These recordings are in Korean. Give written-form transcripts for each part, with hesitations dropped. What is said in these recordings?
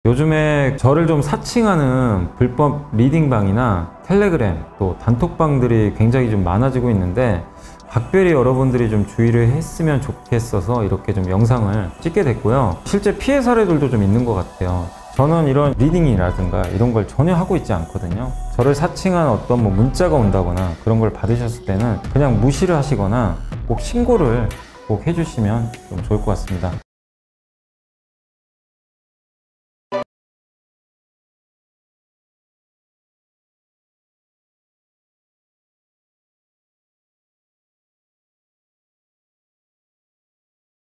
요즘에 저를 좀 사칭하는 불법 리딩방이나 텔레그램 또 단톡방들이 굉장히 좀 많아지고 있는데 각별히 여러분들이 좀 주의를 했으면 좋겠어서 이렇게 좀 영상을 찍게 됐고요. 실제 피해 사례들도 좀 있는 것 같아요. 저는 이런 리딩이라든가 이런 걸 전혀 하고 있지 않거든요. 저를 사칭한 어떤 문자가 온다거나 그런 걸 받으셨을 때는 그냥 무시를 하시거나 꼭 신고를 꼭 해주시면 좀 좋을 것 같습니다.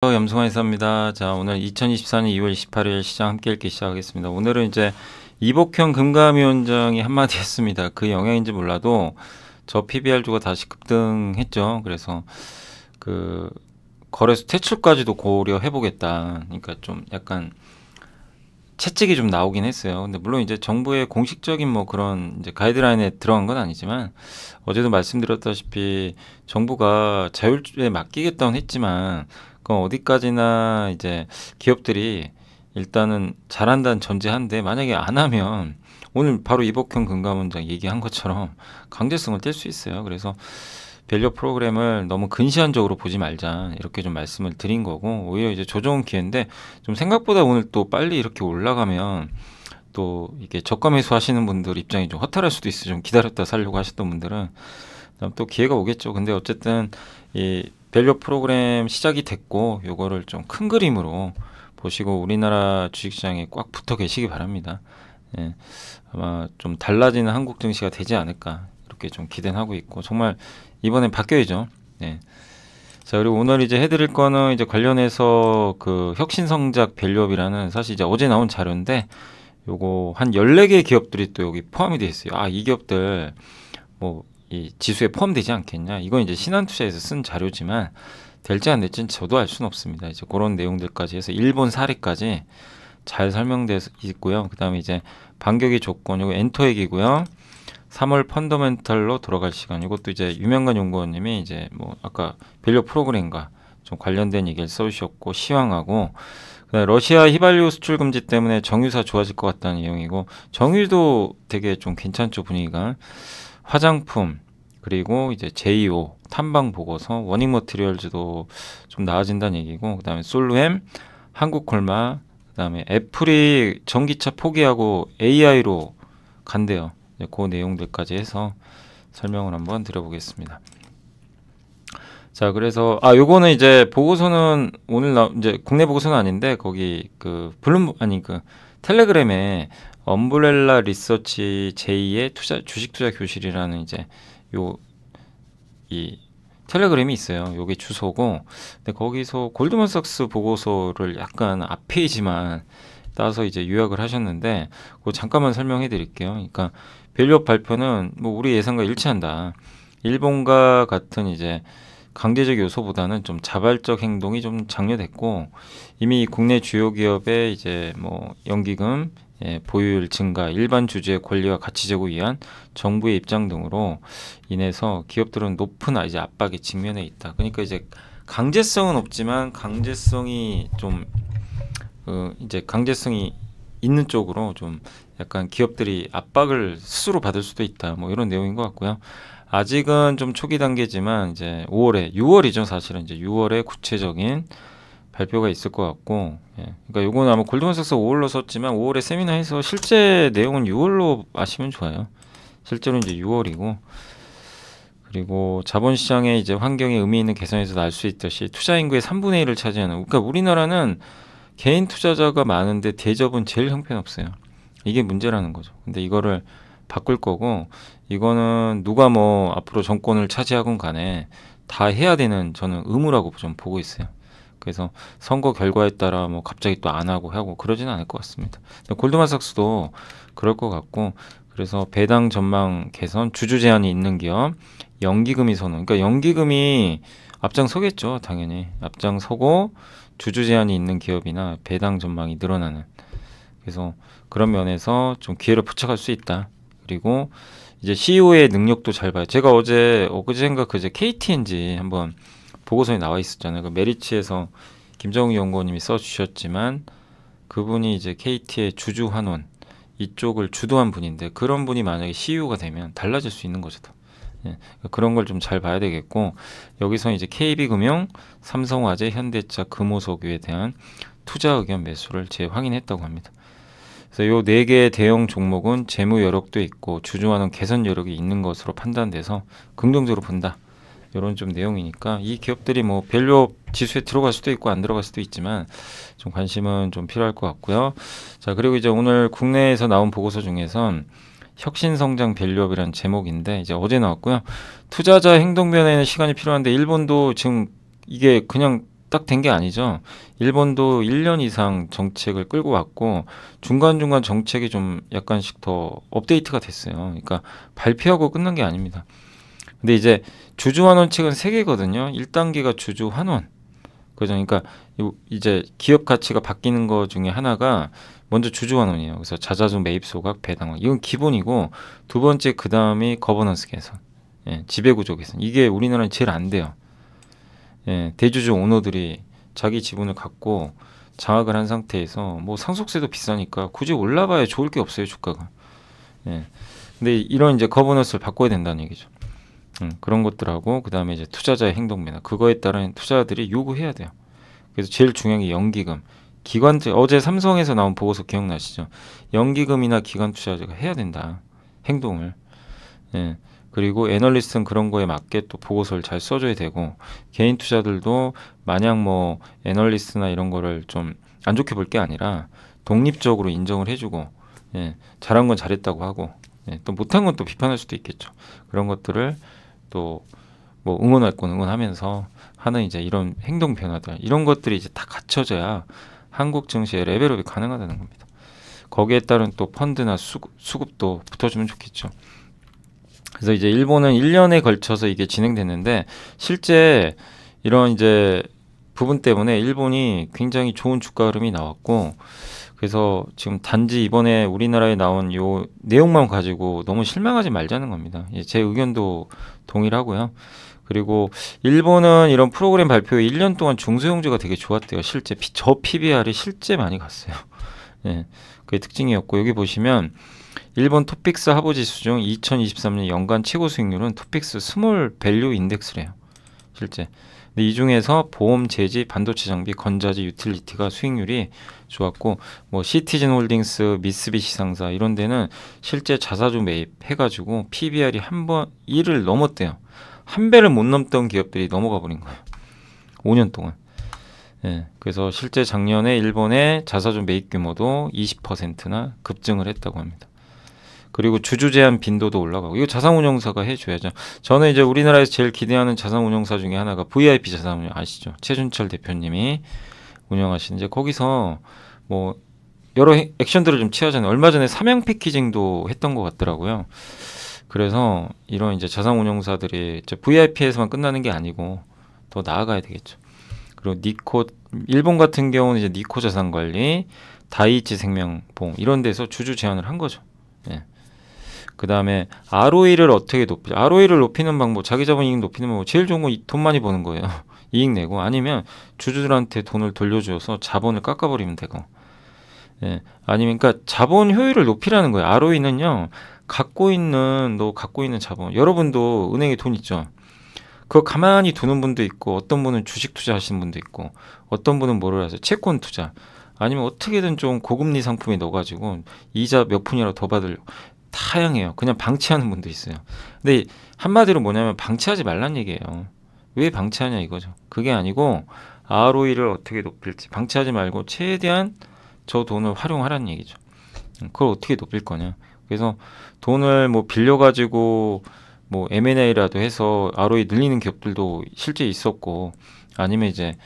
염승환 이사입니다. 자, 오늘 2024년 2월 28일 시장 함께 읽기 시작하겠습니다. 오늘은 이제 이복형 금감위원장이 한마디 했습니다. 그 영향인지 몰라도 저 PBR주가 다시 급등했죠. 그래서 그 거래소 퇴출까지도 고려해보겠다. 그러니까 좀 약간 채찍이 좀 나오긴 했어요. 근데 물론 이제 정부의 공식적인 그런 이제 가이드라인에 들어간 건 아니지만 어제도 말씀드렸다시피 정부가 자율주에 맡기겠다고 했지만 그건 어디까지나 이제 기업들이 일단은 잘한다는 전제한데 만약에 안 하면 오늘 바로 이복형 금감원장 얘기한 것처럼 강제성을 띨 수 있어요. 그래서 밸류 프로그램을 너무 근시안적으로 보지 말자 이렇게 좀 말씀을 드린 거고 오히려 이제 조정 기회인데 좀 생각보다 오늘 또 빨리 이렇게 올라가면 또 이게 저가 매수 하시는 분들 입장이 좀 허탈할 수도 있어요. 좀 기다렸다 살려고 하셨던 분들은 또 기회가 오겠죠. 근데 어쨌든 이 밸류 프로그램 시작이 됐고 요거를 좀 큰 그림으로 보시고 우리나라 주식시장에 꽉 붙어 계시기 바랍니다. 예, 아마 좀 달라지는 한국 증시가 되지 않을까 이렇게 좀 기대는 하고 있고 정말 이번엔 바뀌어야죠. 네. 자, 그리고 오늘 이제 해드릴 거는 이제 관련해서 그 혁신성장 밸류업이라는 사실 이제 어제 나온 자료인데 요거 한 14개 기업들이 또 여기 포함이 되어 있어요. 아, 이 기업들 이 지수에 포함되지 않겠냐. 이건 이제 신한투자에서 쓴 자료지만 될지 안 될지는 저도 알 수는 없습니다. 이제 그런 내용들까지 해서 일본 사례까지 잘 설명되어 있고요. 그 다음에 이제 반격의 조건, 이거 엔터액이고요. 3월 펀더멘털로 돌아갈 시간. 이것도 이제 유명관 연구원님이 이제 아까 밸류 프로그램과 좀 관련된 얘기를 써주셨고 시황하고 그다음에 러시아 휘발유 수출 금지 때문에 정유사 좋아질 것 같다는 내용이고 정유도 되게 좀 괜찮죠 분위기가. 화장품 그리고 이제 제이오 탐방 보고서 워닝 머티리얼즈도 좀 나아진다는 얘기고 그다음에 솔루엠 한국콜마 그다음에 애플이 전기차 포기하고 AI로 간대요. 그 내용들까지 해서 설명을 한번 드려보겠습니다. 자, 그래서 요거는 이제 보고서는 오늘 이제 국내 보고서는 아닌데 거기 그 텔레그램에 엄브렐라 리서치 제2의 주식 투자 교실이라는 이제 이 텔레그램이 있어요. 요게 주소고 근데 거기서 골드만삭스 보고서를 약간 앞페이지만 따서 이제 요약을 하셨는데 그거 잠깐만 설명해 드릴게요. 그러니까 밸류업 발표는 우리 예상과 일치한다. 일본과 같은 이제 강제적 요소보다는 좀 자발적 행동이 좀 장려됐고 이미 국내 주요 기업의 이제 연기금 보유율 증가, 일반 주주의 권리와 가치 제고 위한 정부의 입장 등으로 인해서 기업들은 높은 이제 압박에 직면해 있다. 그러니까 이제 강제성은 없지만 강제성이 좀 이제 강제성이 있는 쪽으로 좀 약간 기업들이 압박을 스스로 받을 수도 있다. 이런 내용인 것 같고요. 아직은 좀 초기 단계지만 이제 6월이죠. 사실은 이제 6월에 구체적인 발표가 있을 것 같고, 그러니까 요거는 아마 골드만삭스 5월로 썼지만 5월에 세미나에서 실제 내용은 6월로 아시면 좋아요. 실제로 이제 6월이고, 그리고 자본시장의 이제 환경에 의미 있는 개선에서 알 수 있듯이 투자 인구의 3분의 1을 차지하는, 그러니까 우리나라는 개인 투자자가 많은데 대접은 제일 형편없어요. 이게 문제라는 거죠. 근데 이거를 바꿀 거고 이거는 누가 앞으로 정권을 차지하건 간에 다 해야 되는 저는 의무라고 좀 보고 있어요. 그래서 선거 결과에 따라 갑자기 또 안 하고 그러지는 않을 것 같습니다. 골드만삭스도 그럴 것 같고 그래서 배당 전망 개선, 주주 제한이 있는 기업, 연기금이 선언. 그러니까 연기금이 앞장서겠죠, 당연히. 앞장서고 주주 제한이 있는 기업이나 배당 전망이 늘어나는. 그래서 그런 면에서 좀 기회를 포착할 수 있다. 그리고 이제 CEO의 능력도 잘 봐요. 제가 엊그제인가 그제 KTNG 한번 보고서에 나와 있었잖아요. 그 메리츠에서 김정우 연구원님이 써주셨지만 그분이 이제 KT의 주주 환원 이쪽을 주도한 분인데 그런 분이 만약에 CEO가 되면 달라질 수 있는 거죠. 예, 그런 걸 좀 잘 봐야 되겠고 여기서 이제 KB금융, 삼성화재, 현대차, 금호석유에 대한 투자 의견 매수를 재확인했다고 합니다. 그래서 요 네 개의 대형 종목은 재무 여력도 있고 주주환원 개선 여력이 있는 것으로 판단돼서 긍정적으로 본다. 이런 좀 내용이니까 이 기업들이 뭐 밸류업 지수에 들어갈 수도 있고 안 들어갈 수도 있지만 좀 관심은 좀 필요할 것 같고요. 자, 그리고 이제 오늘 국내에서 나온 보고서 중에선 혁신성장 밸류업이라는 제목인데 이제 어제 나왔고요. 투자자 행동 변화에는 시간이 필요한데 일본도 지금 이게 그냥 딱 된 게 아니죠. 일본도 1년 이상 정책을 끌고 왔고 중간중간 정책이 좀 약간씩 더 업데이트가 됐어요. 그러니까 발표하고 끝난 게 아닙니다. 근데 이제 주주환원책은 3개거든요. 1단계가 주주환원. 그죠? 그러니까 이제 기업 가치가 바뀌는 거 중에 하나가 먼저 주주환원이에요. 그래서 자사주 매입 소각 배당원. 이건 기본이고 두 번째 그 다음이 거버넌스 개선. 예, 지배구조 개선. 이게 우리나라는 제일 안 돼요. 예, 대주주 오너들이 자기 지분을 갖고 장악을 한 상태에서 뭐 상속세도 비싸니까 굳이 올라봐야 좋을 게 없어요, 주가가. 예. 근데 이런 이제 거버넌스를 바꿔야 된다는 얘기죠. 그런 것들하고 그 다음에 이제 투자자의 행동 변화 그거에 따른 투자자들이 요구해야 돼요. 그래서 제일 중요한 게 연기금, 기관 어제 삼성에서 나온 보고서 기억나시죠? 연기금이나 기관 투자자가 해야 된다 행동을. 예. 그리고 애널리스트는 그런 거에 맞게 또 보고서를 잘 써줘야 되고 개인 투자들도 마냥 뭐 애널리스트나 이런 거를 좀 안 좋게 볼 게 아니라 독립적으로 인정을 해주고 예. 잘한 건 잘했다고 하고 예. 또 못한 건 또 비판할 수도 있겠죠. 그런 것들을 또 뭐 응원할 건 응원하면서 하는 이제 이런 행동 변화들 이런 것들이 이제 다 갖춰져야 한국 증시의 레벨업이 가능하다는 겁니다. 거기에 따른 또 펀드나 수급도 붙어주면 좋겠죠. 그래서 이제 일본은 1년에 걸쳐서 이게 진행됐는데 실제 이런 이제 부분 때문에 일본이 굉장히 좋은 주가 흐름이 나왔고 그래서 지금 단지 이번에 우리나라에 나온 요 내용만 가지고 너무 실망하지 말자는 겁니다. 제 의견도 동일하고요. 그리고 일본은 이런 프로그램 발표에 1년 동안 중소형주가 되게 좋았대요. 실제 저 PBR이 실제 많이 갔어요. 예, 그게 특징이었고 여기 보시면 일본 토픽스 하부지수 중 2023년 연간 최고 수익률은 토픽스 스몰 밸류 인덱스래요. 실제. 근데 이 중에서 보험, 제지, 반도체 장비, 건자재, 유틸리티가 수익률이 좋았고 뭐 시티즌 홀딩스, 미쓰비시 상사 이런 데는 실제 자사주 매입해가지고 PBR이 한 번 1을 넘었대요. 한 배를 못 넘던 기업들이 넘어가 버린 거예요. 5년 동안. 예, 그래서 실제 작년에 일본의 자사주 매입 규모도 20%나 급증을 했다고 합니다. 그리고 주주 제한 빈도도 올라가고 이거 자산운용사가 해줘야죠. 저는 이제 우리나라에서 제일 기대하는 자산운용사 중에 하나가 VIP 자산운용 아시죠? 최준철 대표님이 운영하시는 이제 거기서 뭐 여러 액션들을 좀 취하잖아요. 얼마 전에 삼양 패키징도 했던 것 같더라고요. 그래서 이런 이제 자산운용사들이 VIP에서만 끝나는 게 아니고 더 나아가야 되겠죠. 그리고 니코 일본 같은 경우는 이제 니코 자산관리, 다이이치 생명보험 이런 데서 주주 제한을 한 거죠. 예. 그 다음에 ROE를 어떻게 높이죠? ROE를 높이는 방법, 자기자본 이익 높이는 방법 제일 좋은 건 돈 많이 버는 거예요. 이익 내고 아니면 주주들한테 돈을 돌려줘서 자본을 깎아버리면 되고 예. 아니면 그러니까 자본 효율을 높이라는 거예요. ROE는요. 갖고 있는 자본 여러분도 은행에 돈 있죠. 그거 가만히 두는 분도 있고 어떤 분은 주식 투자하시는 분도 있고 어떤 분은 뭐를 하세요? 채권 투자 아니면 어떻게든 좀 고금리 상품에 넣어가지고 이자 몇 푼이라도 더 받으려고 다양해요. 그냥 방치하는 분도 있어요. 근데 한마디로 뭐냐면 방치하지 말란 얘기예요. 왜 방치하냐 이거죠. 그게 아니고 ROE를 어떻게 높일지 방치하지 말고 최대한 저 돈을 활용하라는 얘기죠. 그걸 어떻게 높일 거냐. 그래서 돈을 뭐 빌려가지고 뭐 M&A라도 해서 ROE 늘리는 기업들도 실제 있었고 아니면 이제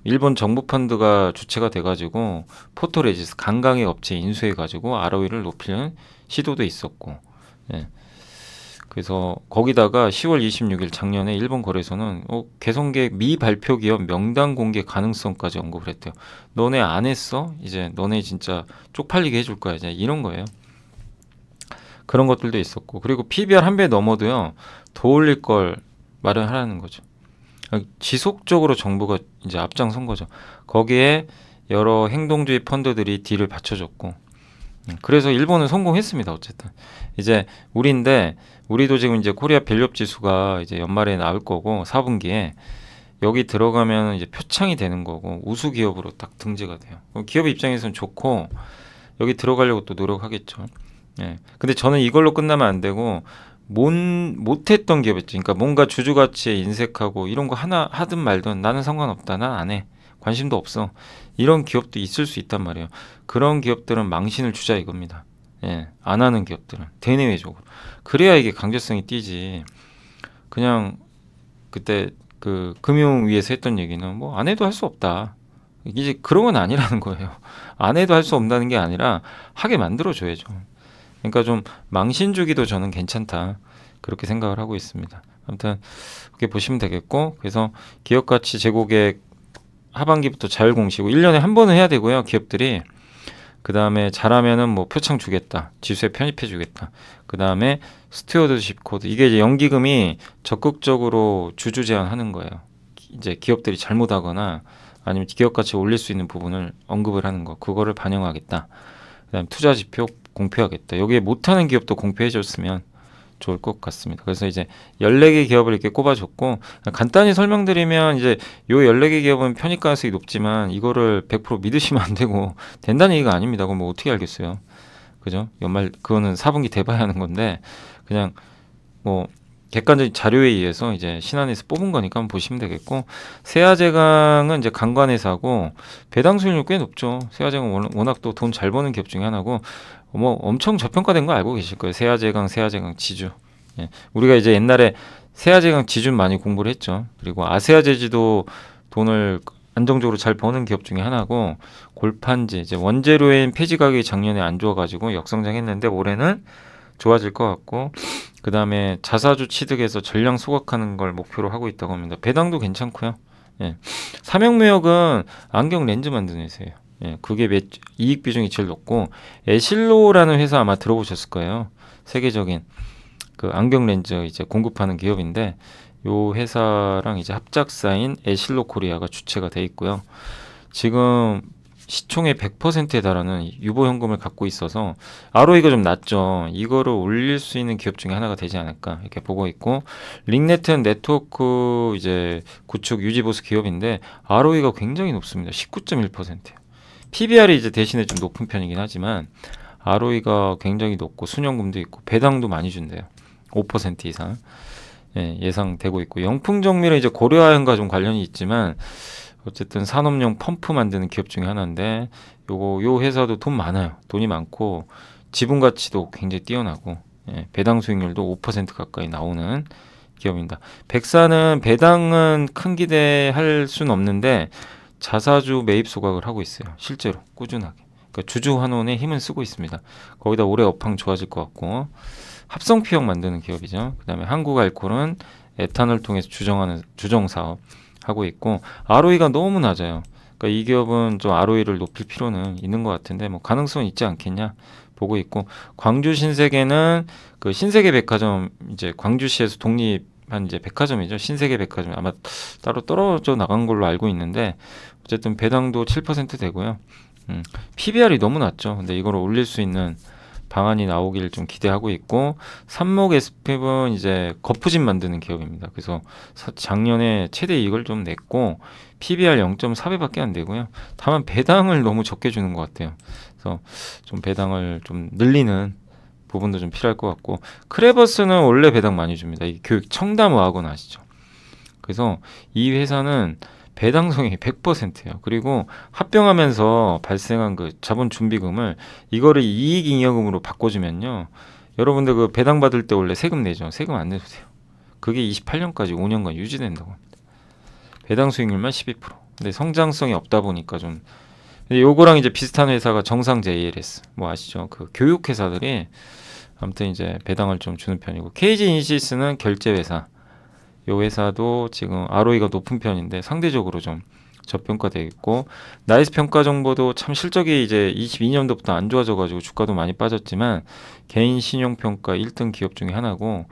일본 정부 펀드가 주체가 돼가지고 포토레지스 강강의 업체 인수해가지고 ROE를 높이는 시도도 있었고 예. 그래서 거기다가 10월 26일 작년에 일본 거래소는 개성계획 미발표 기업 명단 공개 가능성까지 언급을 했대요. 너네 안 했어? 이제 너네 진짜 쪽팔리게 해줄 거야. 이제 이런 거예요. 그런 것들도 있었고 그리고 PBR 한 배 넘어도요 더 올릴 걸 마련하라는 거죠. 지속적으로 정부가 이제 앞장선 거죠. 거기에 여러 행동주의 펀드들이 딜을 받쳐줬고 그래서 일본은 성공했습니다. 어쨌든 이제 우리도 지금 이제 코리아 밸류업 지수가 이제 연말에 나올 거고 4분기에 여기 들어가면 이제 표창이 되는 거고 우수 기업으로 딱 등재가 돼요. 그럼 기업 입장에서는 좋고 여기 들어가려고 또 노력하겠죠. 예. 근데 저는 이걸로 끝나면 안 되고 못했던 기업이죠. 그러니까 뭔가 주주 가치에 인색하고 이런 거 하나 하든 말든 나는 상관없다. 난 안 해. 관심도 없어. 이런 기업도 있을 수 있단 말이에요. 그런 기업들은 망신을 주자 이겁니다. 예. 안 하는 기업들은 대내외적으로. 그래야 이게 강제성이 띄지. 그냥 그때 그 금융위에서 했던 얘기는 뭐 안 해도 할 수 없다. 이제 그런 건 아니라는 거예요. 안 해도 할 수 없다는 게 아니라 하게 만들어 줘야죠. 그러니까 좀 망신 주기도 저는 괜찮다. 그렇게 생각을 하고 있습니다. 아무튼 그렇게 보시면 되겠고 그래서 기업 가치 재고객 하반기부터 자율 공시고 1년에 한 번은 해야 되고요. 기업들이 그다음에 잘하면은 뭐 표창 주겠다. 지수에 편입해 주겠다. 그다음에 스튜어드십 코드 이게 이제 연기금이 적극적으로 주주 제한하는 거예요. 이제 기업들이 잘못하거나 아니면 기업 가치 올릴 수 있는 부분을 언급을 하는 거. 그거를 반영하겠다. 그다음에 투자 지표 공표하겠다. 여기에 못하는 기업도 공표해 줬으면 좋을 것 같습니다. 그래서 이제 14개 기업을 이렇게 꼽아줬고 간단히 설명드리면 이제 요 14개 기업은 편입 가능성이 높지만 이거를 100% 믿으시면 안 되고 된다는 얘기가 아닙니다. 그럼 뭐 어떻게 알겠어요. 그죠? 연말 그거는 4분기 돼봐야 하는 건데 그냥 뭐 객관적인 자료에 의해서 이제 신한에서 뽑은 거니까 한번 보시면 되겠고 세아제강은 이제 강관회사고 배당 수익률 꽤 높죠. 세아제강 워낙 또 돈 잘 버는 기업 중에 하나고 뭐 엄청 저평가된 거 알고 계실 거예요. 세아제강 지주. 예. 우리가 이제 옛날에 세아제강 지주 많이 공부를 했죠. 그리고 아세아제지도 돈을 안정적으로 잘 버는 기업 중에 하나고 골판지 이제 원재료엔 폐지 가격이 작년에 안 좋아가지고 역성장했는데 올해는 좋아질 것 같고 그 다음에 자사주 취득해서 전량 소각하는 걸 목표로 하고 있다고 합니다. 배당도 괜찮고요. 예. 삼형무역은 안경 렌즈 만드는 회사예요. 예. 그게 이익 비중이 제일 높고 에실로라는 회사 아마 들어보셨을 거예요. 세계적인 그 안경 렌즈 이제 공급하는 기업인데 요 회사랑 이제 합작사인 에실로 코리아가 주체가 돼 있고요. 지금 시총의 100%에 달하는 유보 현금을 갖고 있어서 ROE가 좀 낮죠. 이거를 올릴 수 있는 기업 중에 하나가 되지 않을까 이렇게 보고 있고 링네트는 네트워크 이제 구축 유지 보수 기업인데 ROE가 굉장히 높습니다. 19.1%예요. PBR이 이제 대신에 좀 높은 편이긴 하지만 ROE가 굉장히 높고 순현금도 있고 배당도 많이 준대요. 5% 이상 예상되고 있고 영풍정밀은 이제 고려아연과 좀 관련이 있지만 어쨌든 산업용 펌프 만드는 기업 중에 하나인데 요 회사도 돈 많아요. 돈이 많고 지분 가치도 굉장히 뛰어나고 배당 수익률도 5% 가까이 나오는 기업입니다. 백사는 배당은 큰 기대할 수는 없는데 자사주 매입 소각을 하고 있어요. 실제로 꾸준하게. 그러니까 주주 환원에 힘은 쓰고 있습니다. 거기다 올해 업황 좋아질 것 같고 합성 피혁 만드는 기업이죠. 그다음에 한국알콜은 에탄올 통해서 주정 사업 하고 있고 ROE가 너무 낮아요. 그러니까 이 기업은 좀 ROE를 높일 필요는 있는 것 같은데 뭐 가능성은 있지 않겠냐 보고 있고 광주 신세계는 그 신세계 백화점 이제 광주시에서 독립한 이제 백화점이죠. 신세계 백화점 아마 따로 떨어져 나간 걸로 알고 있는데 어쨌든 배당도 7% 되고요. PBR이 너무 낮죠. 근데 이걸 올릴 수 있는 방안이 나오길 좀 기대하고 있고 삼목 SP은 이제 거푸집 만드는 기업입니다. 그래서 작년에 최대 이익을 좀 냈고 PBR 0.4배밖에 안 되고요. 다만 배당을 너무 적게 주는 것 같아요. 그래서 좀 배당을 좀 늘리는 부분도 좀 필요할 것 같고 크레버스는 원래 배당 많이 줍니다. 이 교육 청담어학원 아시죠? 그래서 이 회사는 배당성이 100%예요. 그리고 합병하면서 발생한 그 자본 준비금을 이거를 이익잉여금으로 바꿔주면요. 여러분들 그 배당 받을 때 원래 세금 내죠. 세금 안 내도 돼요. 그게 28년까지 5년간 유지된다고 합니다. 배당 수익률만 12%. 근데 성장성이 없다 보니까 좀 근데 요거랑 이제 비슷한 회사가 정상 JLS 뭐 아시죠? 그 교육 회사들이 아무튼 이제 배당을 좀 주는 편이고 KG 인시스는 결제 회사. 요 회사도 지금 ROE가 높은 편인데 상대적으로 좀 저평가되어 있고 나이스 평가 정보도 참 실적이 이제 22년도부터 안 좋아져가지고 주가도 많이 빠졌지만 개인 신용평가 1등 기업 중에 하나고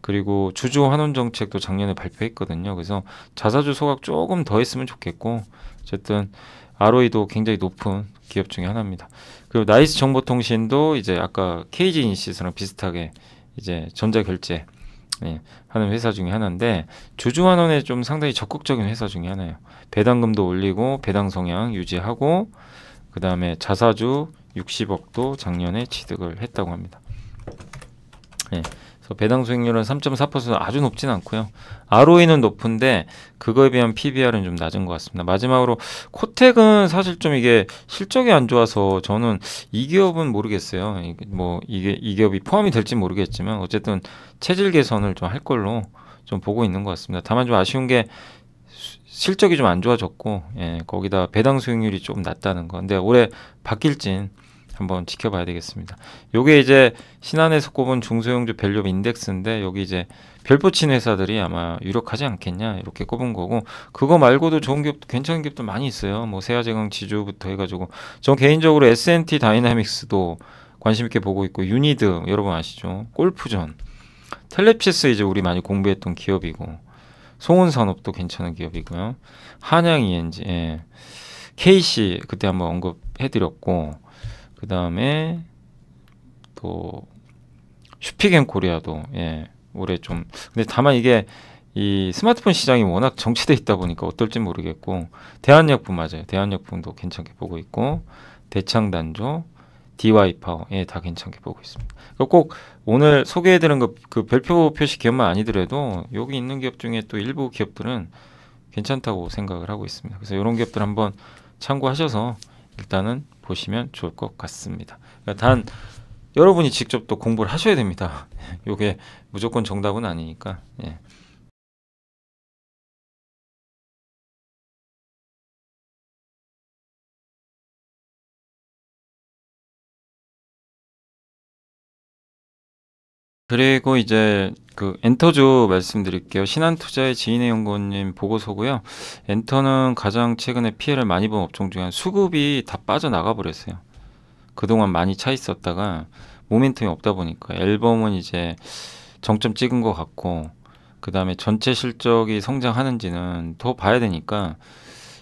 그리고 주주 환원 정책도 작년에 발표했거든요. 그래서 자사주 소각 조금 더 했으면 좋겠고 어쨌든 ROE도 굉장히 높은 기업 중에 하나입니다. 그리고 나이스 정보통신도 이제 아까 KG 인시스랑 비슷하게 이제 전자결제 하는 회사 중에 하나인데 주주환원에 좀 상당히 적극적인 회사 중에 하나예요. 배당금도 올리고 배당 성향 유지하고 그 다음에 자사주 60억도 작년에 취득을 했다고 합니다. 그래서 배당 수익률은 3.4% 아주 높진 않고요. ROE는 높은데 그거에 비하면 PBR은 좀 낮은 것 같습니다. 마지막으로 코텍은 사실 좀 이게 실적이 안 좋아서 저는 이 기업은 모르겠어요. 뭐 이게 이 기업이 포함이 될지 모르겠지만 어쨌든 체질 개선을 좀 할 걸로 좀 보고 있는 것 같습니다. 다만 좀 아쉬운 게 실적이 좀 안 좋아졌고 거기다 배당 수익률이 좀 낮다는 거. 근데 올해 바뀔진 한번 지켜봐야 되겠습니다. 요게 이제 신한에서 꼽은 중소형주 밸류업 인덱스인데 여기 이제 별표 친 회사들이 아마 유력하지 않겠냐 이렇게 꼽은 거고 그거 말고도 좋은 기업 괜찮은 기업도 많이 있어요. 뭐 세아제강 지주부터 해가지고 전 개인적으로 S&T 다이나믹스도 관심 있게 보고 있고 유니드 여러분 아시죠? 골프전 텔레피스 이제 우리 많이 공부했던 기업이고 송은산업도 괜찮은 기업이고요. 한양 ENG KC 그때 한번 언급해드렸고 그 다음에 또 슈피겐 코리아도 올해 좀 근데 다만 이게 이 스마트폰 시장이 워낙 정체돼 있다 보니까 어떨지 모르겠고 대한약품 맞아요. 대한약품도 괜찮게 보고 있고 대창단조, DY파워 다 괜찮게 보고 있습니다. 꼭 오늘 소개해드린 그 별표 표시 기업만 아니더라도 여기 있는 기업 중에 또 일부 기업들은 괜찮다고 생각을 하고 있습니다. 그래서 이런 기업들 한번 참고하셔서 일단은 보시면 좋을 것 같습니다. 그러니까 단 여러분이 직접 또 공부를 하셔야 됩니다. 이게 무조건 정답은 아니니까. 그리고 이제 그 엔터주 말씀드릴게요. 신한투자의 지인의 연구원님 보고서고요. 엔터는 가장 최근에 피해를 많이 본 업종 중에 수급이 다 빠져나가 버렸어요. 그동안 많이 차 있었다가 모멘텀이 없다 보니까 앨범은 이제 정점 찍은 것 같고 그 다음에 전체 실적이 성장하는지는 더 봐야 되니까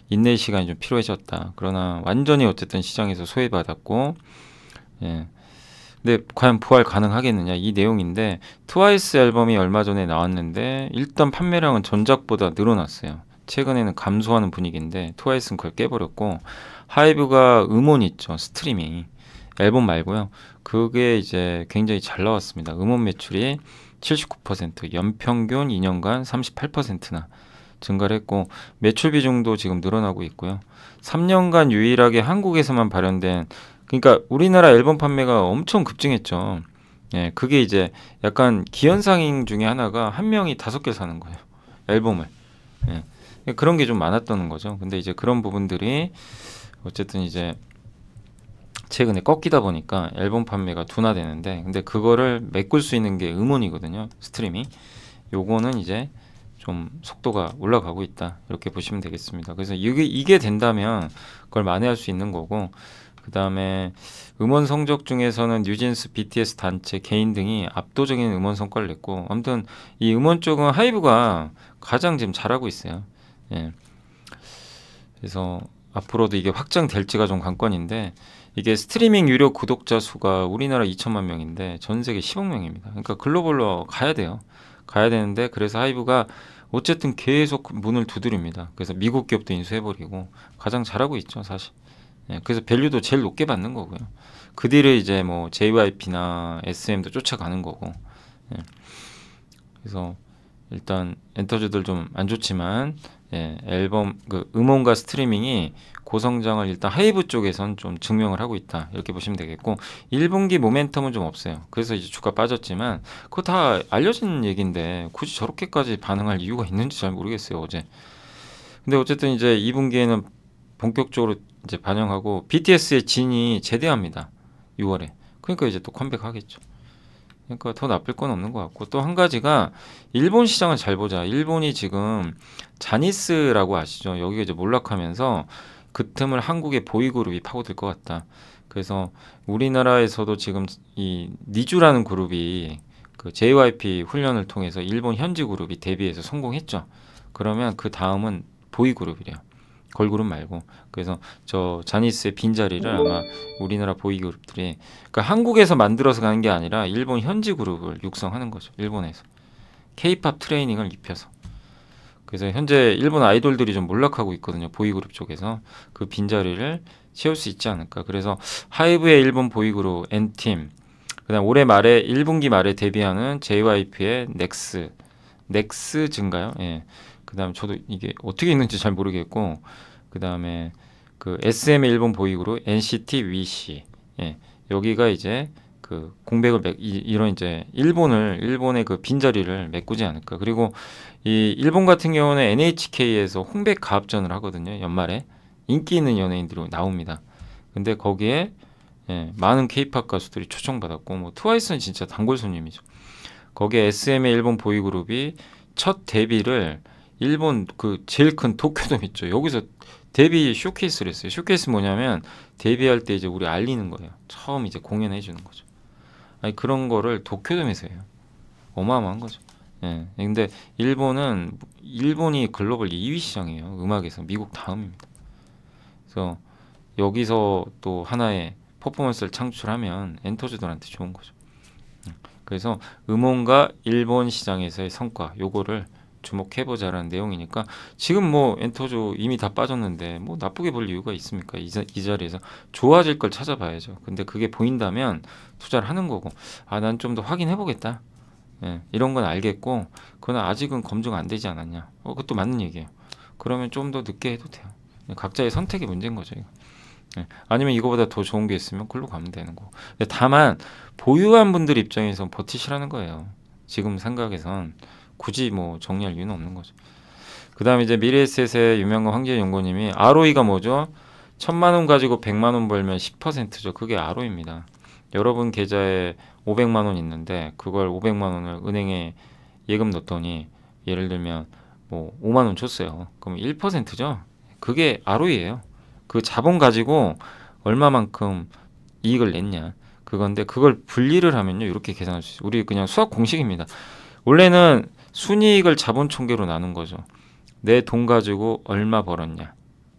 인내 시간이 좀 필요해졌다. 그러나 완전히 어쨌든 시장에서 소외받았고 근데 과연 부활 가능하겠느냐 이 내용인데 트와이스 앨범이 얼마 전에 나왔는데 일단 판매량은 전작보다 늘어났어요. 최근에는 감소하는 분위기인데 트와이스는 그걸 깨버렸고 하이브가 음원 있죠. 스트리밍 앨범 말고요. 그게 이제 굉장히 잘 나왔습니다. 음원 매출이 79% 연평균 2년간 38%나 증가를 했고 매출 비중도 지금 늘어나고 있고요. 3년간 유일하게 한국에서만 발현된 그러니까 우리나라 앨범 판매가 엄청 급증했죠. 그게 이제 약간 기현상인 중에 하나가 한 명이 5개 사는 거예요. 앨범을. 그런 게 좀 많았던 거죠. 근데 이제 그런 부분들이 어쨌든 이제 최근에 꺾이다 보니까 앨범 판매가 둔화되는데 근데 그거를 메꿀 수 있는 게 음원이거든요. 스트리밍. 요거는 이제 좀 속도가 올라가고 있다. 이렇게 보시면 되겠습니다. 그래서 이게 된다면 그걸 만회할 수 있는 거고 그 다음에 음원 성적 중에서는 뉴진스, BTS 단체, 개인 등이 압도적인 음원 성과를 냈고 아무튼 이 음원 쪽은 하이브가 가장 지금 잘하고 있어요. 그래서 앞으로도 이게 확장될지가 좀 관건인데 이게 스트리밍 유료 구독자 수가 우리나라 2천만 명인데 전 세계 10억 명입니다. 그러니까 글로벌로 가야 돼요. 가야 되는데 그래서 하이브가 어쨌든 계속 문을 두드립니다. 그래서 미국 기업도 인수해버리고 가장 잘하고 있죠, 사실. 그래서 밸류도 제일 높게 받는 거고요. 그 뒤를 이제 뭐 JYP나 SM도 쫓아가는 거고. 그래서 일단 엔터주들 좀 안 좋지만 앨범 그 음원과 스트리밍이 고성장을 일단 하이브 쪽에선 좀 증명을 하고 있다 이렇게 보시면 되겠고 1분기 모멘텀은 좀 없어요. 그래서 이제 주가 빠졌지만 그거 다 알려진 얘기인데 굳이 저렇게까지 반응할 이유가 있는지 잘 모르겠어요 어제. 근데 어쨌든 이제 2분기에는 본격적으로 이제 반영하고 BTS의 진이 제대합니다 6월에. 그러니까 이제 또 컴백하겠죠. 그러니까 더 나쁠 건 없는 것 같고 또 한 가지가 일본 시장을 잘 보자. 일본이 지금 자니스라고 아시죠? 여기가 이제 몰락하면서 그 틈을 한국의 보이그룹이 파고들 것 같다. 그래서 우리나라에서도 지금 이 니쥬라는 그룹이 그 JYP 훈련을 통해서 일본 현지 그룹이 데뷔해서 성공했죠. 그러면 그 다음은 보이그룹이래요. 걸그룹 말고. 그래서 저 자니스의 빈자리를 아마 우리나라 보이그룹들이, 그러니까 한국에서 만들어서 가는 게 아니라 일본 현지 그룹을 육성하는 거죠. 일본에서 K-팝 트레이닝을 입혀서. 그래서 현재 일본 아이돌들이 좀 몰락하고 있거든요. 보이그룹 쪽에서 그 빈자리를 채울 수 있지 않을까. 그래서 하이브의 일본 보이그룹 N팀, 그다음 올해 말에 1분기 말에 데뷔하는 JYP의 넥스즈인가요? 예. 그다음 저도 이게 어떻게 있는지 잘 모르겠고, 그다음에 그 SM의 일본 보이그룹 NCT 위시. 예. 여기가 이제 그 공백을 이런 이제 일본의 그 빈자리를 메꾸지 않을까. 그리고 이 일본 같은 경우는 NHK에서 홍백 가합전을 하거든요. 연말에 인기 있는 연예인들이 나옵니다. 근데 거기에 많은 K-팝 가수들이 초청받았고, 뭐 트와이스는 진짜 단골 손님이죠. 거기에 SM의 일본 보이그룹이 첫 데뷔를 일본 그 제일 큰 도쿄돔 있죠. 여기서 데뷔 쇼케이스를 했어요. 쇼케이스 뭐냐면 데뷔할 때 이제 우리 알리는 거예요. 처음 이제 공연해 주는 거죠. 아니 그런 거를 도쿄돔에서 해요. 어마어마한 거죠. 예. 근데 일본이 글로벌 2위 시장이에요. 음악에서 미국 다음입니다. 그래서 여기서 또 하나의 퍼포먼스를 창출하면 엔터즈들한테 좋은 거죠. 그래서 음원과 일본 시장에서의 성과 요거를 주목해보자라는 내용이니까, 지금 뭐 엔터조 이미 다 빠졌는데 뭐 나쁘게 볼 이유가 있습니까? 이 자리에서 좋아질 걸 찾아봐야죠. 근데 그게 보인다면 투자를 하는 거고, 아, 난 좀 더 확인해보겠다. 예, 이런 건 알겠고, 그건 아직은 검증 안 되지 않았냐. 그것도 맞는 얘기예요. 그러면 좀 더 늦게 해도 돼요. 각자의 선택의 문제인 거죠. 이거. 예, 아니면 이거보다 더 좋은 게 있으면 그걸로 가면 되는 거고. 근데 다만 보유한 분들 입장에선 버티시라는 거예요. 지금 생각에선 굳이 뭐 정리할 이유는 없는 거죠. 그 다음에 이제 미래에셋의 유명한 황재현 연구원님이 ROE가 뭐죠? 1,000만 원 가지고 100만 원 벌면 10%죠. 그게 ROE입니다. 여러분 계좌에 500만 원 있는데 그걸 500만 원을 은행에 예금 넣었더니 예를 들면 뭐 5만 원 줬어요. 그럼 1%죠. 그게 ROE예요. 그 자본 가지고 얼마만큼 이익을 냈냐. 그건데 그걸 분리를 하면요. 이렇게 계산할 수 있어요. 우리 그냥 수학 공식입니다. 원래는 순이익을 자본 총계로 나눈 거죠. 내 돈 가지고 얼마 벌었냐.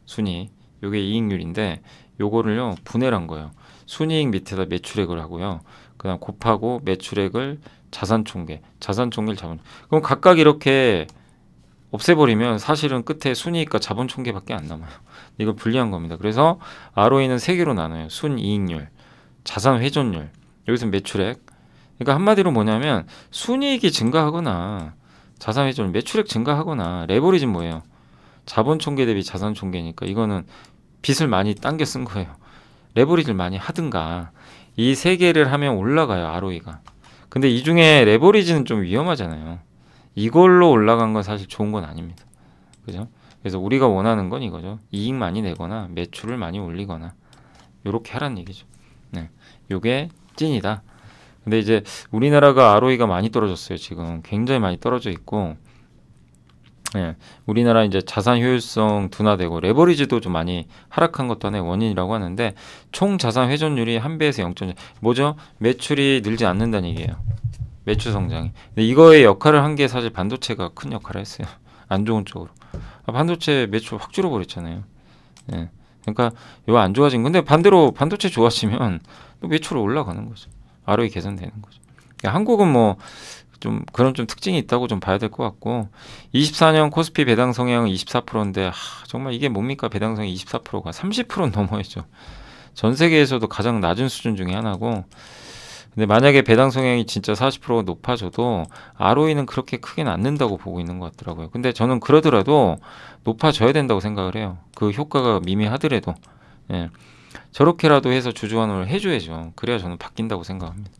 순이익. 요게 이익률인데 요거를요. 분해를 한 거예요. 순이익 밑에다 매출액을 하고요. 그다음 곱하고 매출액을 자산 총계. 자산 총계를 자본. 그럼 각각 이렇게 없애버리면 사실은 끝에 순이익과 자본 총계밖에 안 남아요. 이걸 분리한 겁니다. 그래서 ROE는 세 개로 나눠요. 순이익률, 자산 회전율, 여기서 매출액. 그러니까 한마디로 뭐냐면 순이익이 증가하거나 자산 회전율, 매출액 증가하거나, 레버리지는 뭐예요? 자본 총계 대비 자산 총계니까 이거는 빚을 많이 당겨 쓴 거예요. 레버리지를 많이 하든가 이 세 개를 하면 올라가요. ROE가. 근데 이 중에 레버리지는 좀 위험하잖아요. 이걸로 올라간 건 사실 좋은 건 아닙니다. 그죠? 그래서 우리가 원하는 건 이거죠. 이익 많이 내거나 매출을 많이 올리거나 요렇게 하라는 얘기죠. 네. 요게 찐이다. 근데 이제 우리나라가 ROE가 많이 떨어졌어요. 지금 굉장히 많이 떨어져 있고, 예, 우리나라 이제 자산 효율성 둔화되고 레버리지도 좀 많이 하락한 것도 하나의 원인이라고 하는데, 총 자산 회전율이 1배에서 0.0. 뭐죠? 매출이 늘지 않는다는 얘기예요. 매출 성장이. 근데 이거의 역할을 한 게 사실 반도체가 큰 역할을 했어요. 안 좋은 쪽으로. 반도체 매출 확 줄어버렸잖아요. 예. 그러니까 이거 안 좋아진 건데, 반대로 반도체 좋아지면 또 매출이 올라가는 거죠. ROE 개선되는 거죠. 그러니까 한국은 뭐 좀 그런 좀 특징이 있다고 좀 봐야 될 것 같고, 24년 코스피 배당 성향은 24%인데 정말 이게 뭡니까? 배당 성향 24%가 30%는 넘어야죠. 전 세계에서도 가장 낮은 수준 중에 하나고, 근데 만약에 배당 성향이 진짜 40%가 높아져도 ROE는 그렇게 크게는 안 는다고 보고 있는 것 같더라고요. 근데 저는 그러더라도 높아져야 된다고 생각을 해요. 그 효과가 미미하더라도. 예. 저렇게라도 해서 주주환원을 해줘야죠. 그래야 저는 바뀐다고 생각합니다.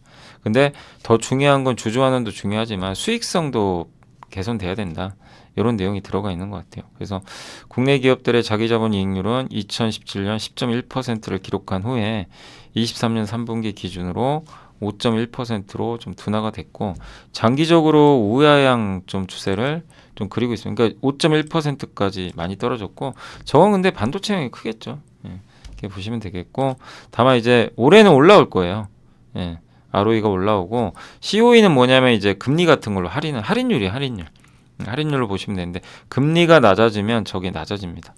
근데 더 중요한 건 주주환원도 중요하지만 수익성도 개선돼야 된다. 이런 내용이 들어가 있는 것 같아요. 그래서 국내 기업들의 자기자본 이익률은 2017년 10.1%를 기록한 후에 23년 3분기 기준으로 5.1%로 좀 둔화가 됐고, 장기적으로 우하향 좀 추세를 좀 그리고 있습니다. 그러니까 5.1%까지 많이 떨어졌고, 저건 근데 반도체형이 크겠죠. 예, 이렇게 보시면 되겠고, 다만 이제 올해는 올라올 거예요. 예, ROE가 올라오고, COE는 뭐냐면 이제 금리 같은 걸로 할인율로 보시면 되는데, 금리가 낮아지면 저게 낮아집니다.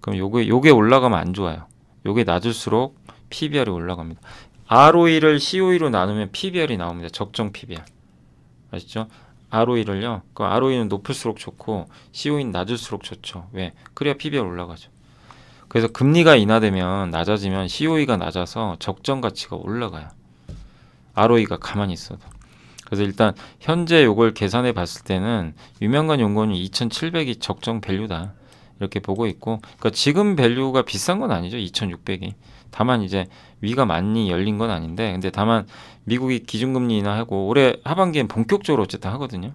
그럼 요게 올라가면 안 좋아요. 요게 낮을수록 PBR이 올라갑니다. ROE를 COE로 나누면 PBR이 나옵니다. 적정 PBR. 아시죠? ROE를요. 그 ROE는 높을수록 좋고 COE는 낮을수록 좋죠. 왜? 그래야 PBR 올라가죠. 그래서 금리가 인하되면 낮아지면 COE가 낮아서 적정 가치가 올라가요. ROE가 가만히 있어도. 그래서 일단 현재 요걸 계산해 봤을 때는 유명관 연구원이 2,700이 적정 밸류다. 이렇게 보고 있고, 그러니까 지금 밸류가 비싼 건 아니죠. 2,600이. 다만 이제 위가 많이 열린 건 아닌데, 근데 다만 미국이 기준금리 인하하고 올해 하반기엔 본격적으로 어쨌든 하거든요.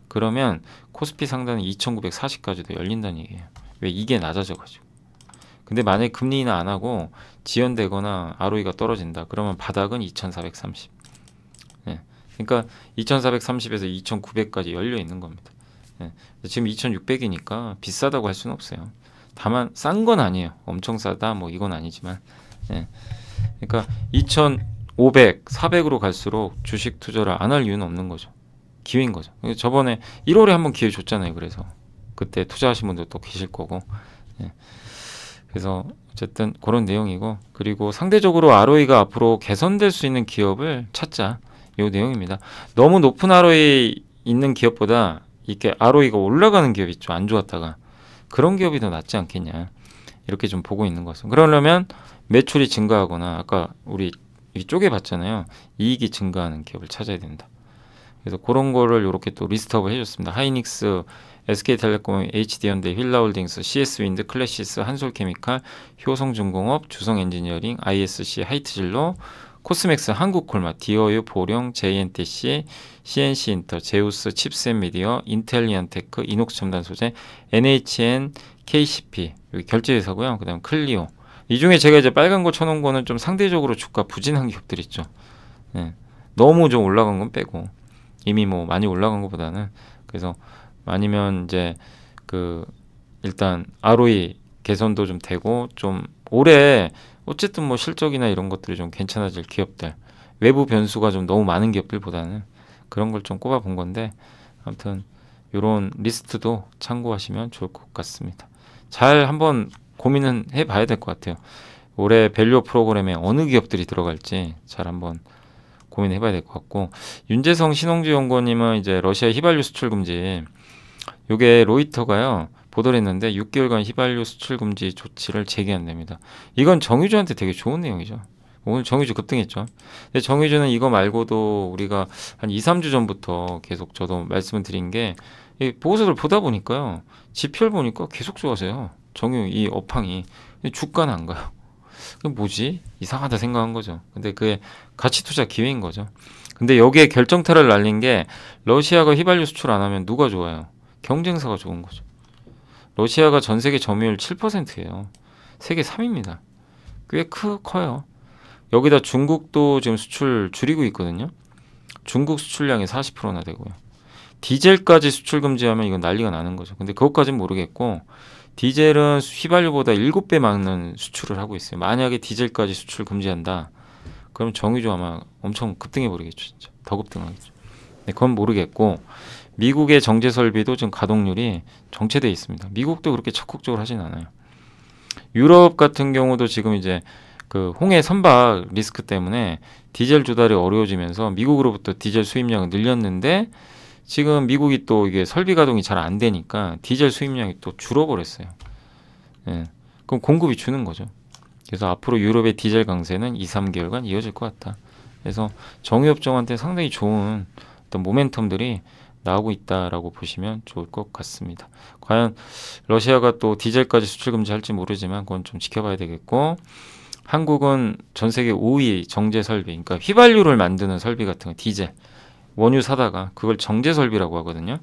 그러면 코스피 상단은 2,940까지도 열린다는 얘기예요. 왜? 이게 낮아져가지고. 근데 만약에 금리 인하 안 하고 지연되거나 ROE가 떨어진다. 그러면 바닥은 2,430. 네. 그러니까 2,430에서 2,900까지 열려 있는 겁니다. 네. 지금 2,600이니까 비싸다고 할 수는 없어요. 다만 싼 건 아니에요. 엄청 싸다 뭐 이건 아니지만. 네. 그러니까 2,500, 400으로 갈수록 주식 투자를 안 할 이유는 없는 거죠. 기회인 거죠. 저번에 1월에 한번 기회 줬잖아요. 그래서 그때 투자하신 분들 또 계실 거고. 네. 그래서 어쨌든 그런 내용이고, 그리고 상대적으로 ROE가 앞으로 개선될 수 있는 기업을 찾자, 요 내용입니다. 너무 높은 ROE 있는 기업보다 이렇게 ROE가 올라가는 기업 있죠. 안 좋았다가 그런 기업이 더 낫지 않겠냐, 이렇게 좀 보고 있는 것은. 그러려면 매출이 증가하거나 아까 우리 이쪽에 봤잖아요. 이익이 증가하는 기업을 찾아야 된다. 그래서 그런 거를 이렇게 또 리스트업을 해줬습니다. 하이닉스, SK텔레콤, HD현대, 휠라홀딩스, CS윈드, 클래시스, 한솔케미칼, 효성중공업, 주성엔지니어링, ISC, 하이트진로, 코스맥스, 한국콜마, 디어유, 보령, JNTC, CNC인터, 제우스, 칩셋미디어, 인텔리언테크, 이녹스첨단소재, NHN, KCP, 여기 결제회사고요. 그 다음 클리오. 이 중에 제가 이제 빨간 거 쳐놓은 거는 좀 상대적으로 주가 부진한 기업들 있죠. 네. 너무 좀 올라간 건 빼고, 이미 뭐 많이 올라간 것보다는. 그래서 아니면 이제 그 일단 ROE 개선도 좀 되고, 좀 올해 어쨌든 뭐 실적이나 이런 것들이 좀 괜찮아질 기업들, 외부 변수가 좀 너무 많은 기업들보다는 그런 걸 좀 꼽아 본 건데, 아무튼 이런 리스트도 참고하시면 좋을 것 같습니다. 잘 한번 고민은 해봐야 될 것 같아요. 올해 밸류 프로그램에 어느 기업들이 들어갈지 잘 한번 고민해봐야 될 것 같고, 윤재성 신홍주 연구원님은 이제 러시아 휘발유 수출 금지, 요게 로이터가요 보도를 했는데 6개월간 휘발유 수출 금지 조치를 재개한답니다. 이건 정유주한테 되게 좋은 내용이죠. 오늘 정유주 급등했죠. 근데 정유주는 이거 말고도 우리가 한 2, 3주 전부터 계속 저도 말씀을 드린 게, 이 보고서를 보다 보니까요, 지표를 보니까 계속 좋아져요. 정유 이 업황이. 근데 주가는 안 가요. 그 뭐지? 이상하다 생각한 거죠. 근데 그게 가치 투자 기회인 거죠. 근데 여기에 결정타를 날린 게, 러시아가 휘발유 수출 안 하면 누가 좋아요? 경쟁사가 좋은 거죠. 러시아가 전 세계 점유율 7%예요. 세계 3위입니다. 꽤 커요. 여기다 중국도 지금 수출 줄이고 있거든요. 중국 수출량이 40%나 되고요. 디젤까지 수출 금지하면 이건 난리가 나는 거죠. 근데 그것까지는 모르겠고, 디젤은 휘발유보다 7배 많은 수출을 하고 있어요. 만약에 디젤까지 수출 금지한다, 그럼 정유주 아마 엄청 급등해 버리겠죠. 진짜 더 급등하겠죠. 네, 그건 모르겠고, 미국의 정제 설비도 지금 가동률이 정체되어 있습니다. 미국도 그렇게 적극적으로 하진 않아요. 유럽 같은 경우도 지금 이제 그 홍해 선박 리스크 때문에 디젤 조달이 어려워지면서 미국으로부터 디젤 수입량을 늘렸는데, 지금 미국이 또 이게 설비 가동이 잘 안 되니까 디젤 수입량이 또 줄어버렸어요. 예. 그럼 공급이 주는 거죠. 그래서 앞으로 유럽의 디젤 강세는 2, 3개월간 이어질 것 같다. 그래서 정유업종한테 상당히 좋은 어떤 모멘텀들이 나오고 있다라고 보시면 좋을 것 같습니다. 과연 러시아가 또 디젤까지 수출 금지할지 모르지만 그건 좀 지켜봐야 되겠고, 한국은 전 세계 5위 정제 설비, 그러니까 휘발유를 만드는 설비 같은 거, 디젤 원유 사다가 그걸 정제 설비라고 하거든요.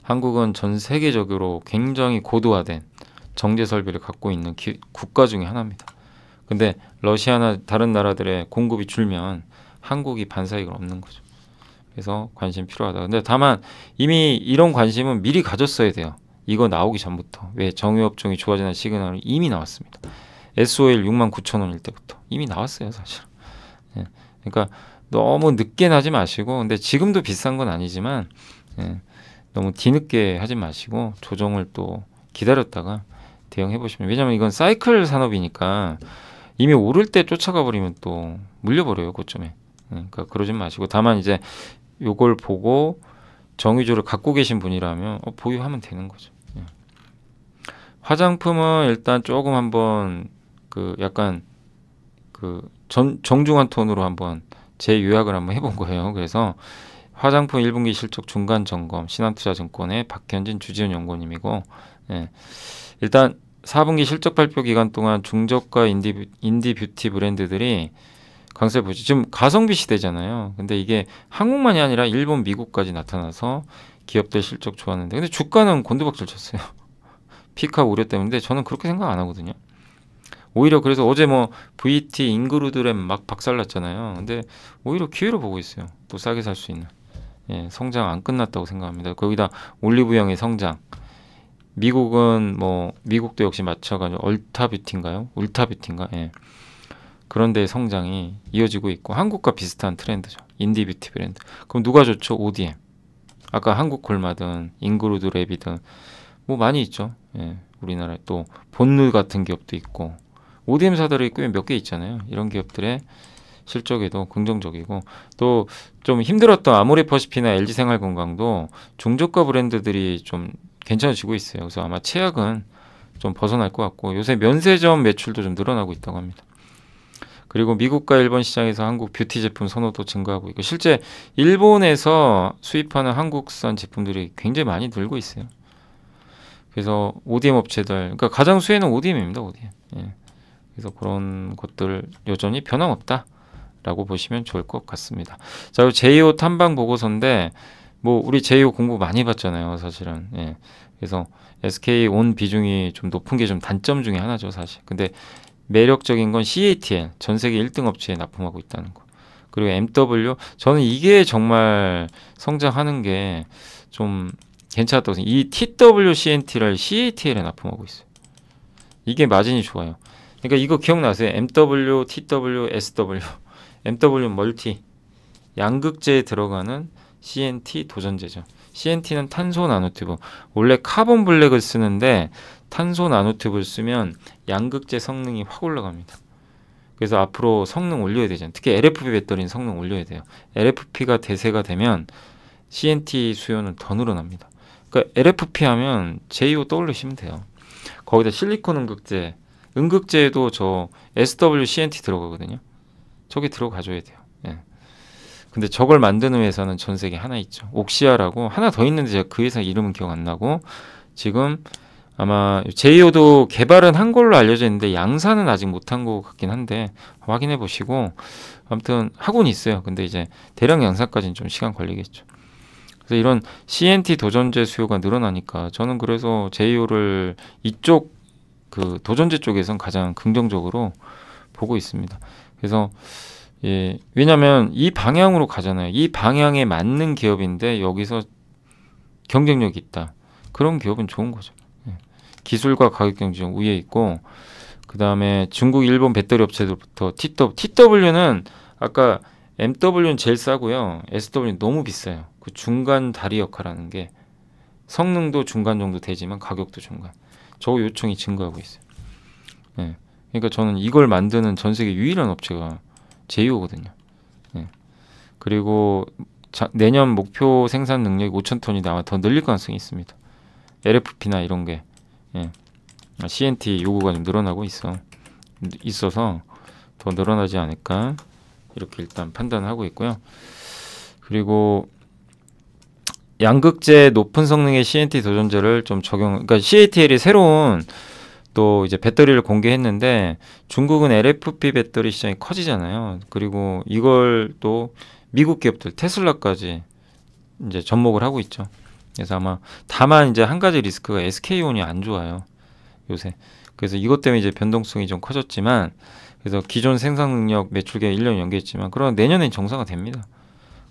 한국은 전 세계적으로 굉장히 고도화된 정제 설비를 갖고 있는 국가 중에 하나입니다. 근데 러시아나 다른 나라들의 공급이 줄면 한국이 반사이익을 얻는 거죠. 그래서 관심 필요하다. 근데 다만 이미 이런 관심은 미리 가졌어야 돼요. 이거 나오기 전부터. 왜? 정유업종이 좋아지는 시그널이 이미 나왔습니다. SOL 69,000원일 때부터 이미 나왔어요, 사실. 예. 그러니까 너무 늦게 나지 마시고, 근데 지금도 비싼 건 아니지만, 예, 너무 뒤늦게 하지 마시고 조정을 또 기다렸다가 대응해 보시면, 왜냐면 이건 사이클 산업이니까 이미 오를 때 쫓아가 버리면 또 물려버려요, 고점에. 그러니까 그러지 마시고, 다만 이제 요걸 보고 정의주를 갖고 계신 분이라면 보유하면 되는 거죠. 예. 화장품은 일단 조금 한번 그 약간 그 정중한 톤으로 한번 재요약을 한번 해본 거예요. 그래서 화장품 1분기 실적 중간 점검, 신한투자증권의 박현진 주지훈 연구원님이고, 예. 일단 4분기 실적 발표 기간 동안 중저가 인디 뷰티 브랜드들이 강세 보시. 지금 가성비 시대잖아요. 근데 이게 한국만이 아니라 일본, 미국까지 나타나서 기업들 실적 좋았는데, 근데 주가는 곤두박질 쳤어요. 피카 우려 때문에. 저는 그렇게 생각 안 하거든요. 오히려 그래서 어제 뭐 VT, 잉그루드램 막 박살났잖아요. 근데 오히려 기회로 보고 있어요. 또 싸게 살 수 있는. 예, 성장 안 끝났다고 생각합니다. 거기다 올리브영의 성장. 미국은 뭐 미국도 역시 마찬가지로 얼타뷰티인가요? 울타뷰티인가? 예. 그런데 성장이 이어지고 있고, 한국과 비슷한 트렌드죠. 인디뷰티 브랜드. 그럼 누가 좋죠? ODM. 아까 한국 콜마든 잉그루드 랩이든 뭐 많이 있죠. 예. 우리나라에 또 본느 같은 기업도 있고 ODM사들이 꽤 몇 개 있잖아요. 이런 기업들의 실적에도 긍정적이고, 또 좀 힘들었던 아모레퍼시피나 LG생활건강도 중저가 브랜드들이 좀 괜찮아지고 있어요. 그래서 아마 최악은 좀 벗어날 것 같고, 요새 면세점 매출도 좀 늘어나고 있다고 합니다. 그리고 미국과 일본 시장에서 한국 뷰티 제품 선호도 증가하고 있고, 실제 일본에서 수입하는 한국산 제품들이 굉장히 많이 늘고 있어요. 그래서 ODM 업체들, 그러니까 가장 수혜는 ODM입니다. ODM. 예. 그래서 그런 것들 여전히 변함없다라고 보시면 좋을 것 같습니다. 자, 그리고 제이오 탐방 보고서인데, 뭐 우리 제이오 공부 많이 봤잖아요, 사실은. 예. 그래서 SK 온 비중이 좀 높은 게 좀 단점 중에 하나죠, 사실. 근데 매력적인 건 CATL, 전 세계 1등 업체에 납품하고 있다는 거. 그리고 MW, 저는 이게 정말 성장하는 게 좀 괜찮았다고 생각해요. 이 TWCNT를 CATL에 납품하고 있어요. 이게 마진이 좋아요. 그러니까 이거 기억나세요? MW, TW, SW. MW 멀티, 양극재에 들어가는 CNT 도전제죠. CNT는 탄소 나노튜브. 원래 카본 블랙을 쓰는데 탄소 나노튜브를 쓰면 양극재 성능이 확 올라갑니다. 그래서 앞으로 성능 올려야 되잖아요. 특히 LFP 배터리는 성능 올려야 돼요. LFP가 대세가 되면 CNT 수요는 더 늘어납니다. 그러니까 LFP 하면 제이오 떠올리시면 돼요. 거기다 실리콘 음극재, 음극재에도 저 SW CNT 들어가거든요. 저게 들어가줘야 돼요. 예. 근데 저걸 만드는 회사는 전 세계 하나 있죠. 옥시아라고 하나 더 있는데 제가 그 회사 이름은 기억 안 나고, 지금 아마 제이오도 개발은 한 걸로 알려져 있는데 양산은 아직 못한 것 같긴 한데 확인해 보시고, 아무튼 하고는 있어요. 근데 이제 대량 양산까지는 좀 시간 걸리겠죠. 그래서 이런 CNT 도전제 수요가 늘어나니까 저는 그래서 제이오를 이쪽 그 도전제 쪽에선 가장 긍정적으로 보고 있습니다. 그래서 예, 왜냐하면 이 방향으로 가잖아요. 이 방향에 맞는 기업인데 여기서 경쟁력이 있다. 그런 기업은 좋은 거죠. 예. 기술과 가격 경쟁 우위에 있고, 그 다음에 중국, 일본 배터리 업체들부터 TW는 아까 MW는 제일 싸고요. SW는 너무 비싸요. 그 중간 다리 역할하는 게 성능도 중간 정도 되지만 가격도 중간. 저 요청이 증가하고 있어요. 예. 그러니까 저는 이걸 만드는 전 세계 유일한 업체가 제이오거든요. 예. 그리고 내년 목표 생산 능력이 5,000톤이 아마 더 늘릴 가능성이 있습니다. LFP나 이런 게, 예. CNT 요구가 좀 늘어나고 있어서 더 늘어나지 않을까 이렇게 일단 판단하고 있고요. 그리고 양극재 높은 성능의 CNT 도전제를 좀 그러니까 CATL이 새로운 또 이제 배터리를 공개했는데, 중국은 LFP 배터리 시장이 커지잖아요. 그리고 이걸 또 미국 기업들 테슬라까지 이제 접목을 하고 있죠. 그래서 아마 다만 이제 한 가지 리스크가 SK온이 안 좋아요, 요새. 그래서 이것 때문에 이제 변동성이 좀 커졌지만, 그래서 기존 생산 능력 매출 계획 1년 연기했지만 그러나 내년엔 정상화 됩니다.